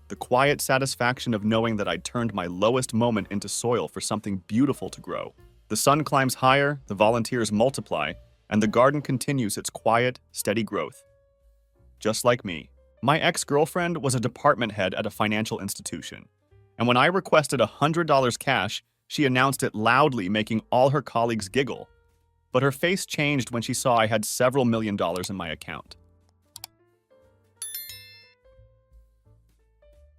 The quiet satisfaction of knowing that I'd turned my lowest moment into soil for something beautiful to grow. The sun climbs higher, the volunteers multiply, and the garden continues its quiet, steady growth. Just like me. My ex-girlfriend was a department head at a financial institution, and when I requested $100 cash, she announced it loudly, making all her colleagues giggle. But her face changed when she saw I had several $1 million in my account.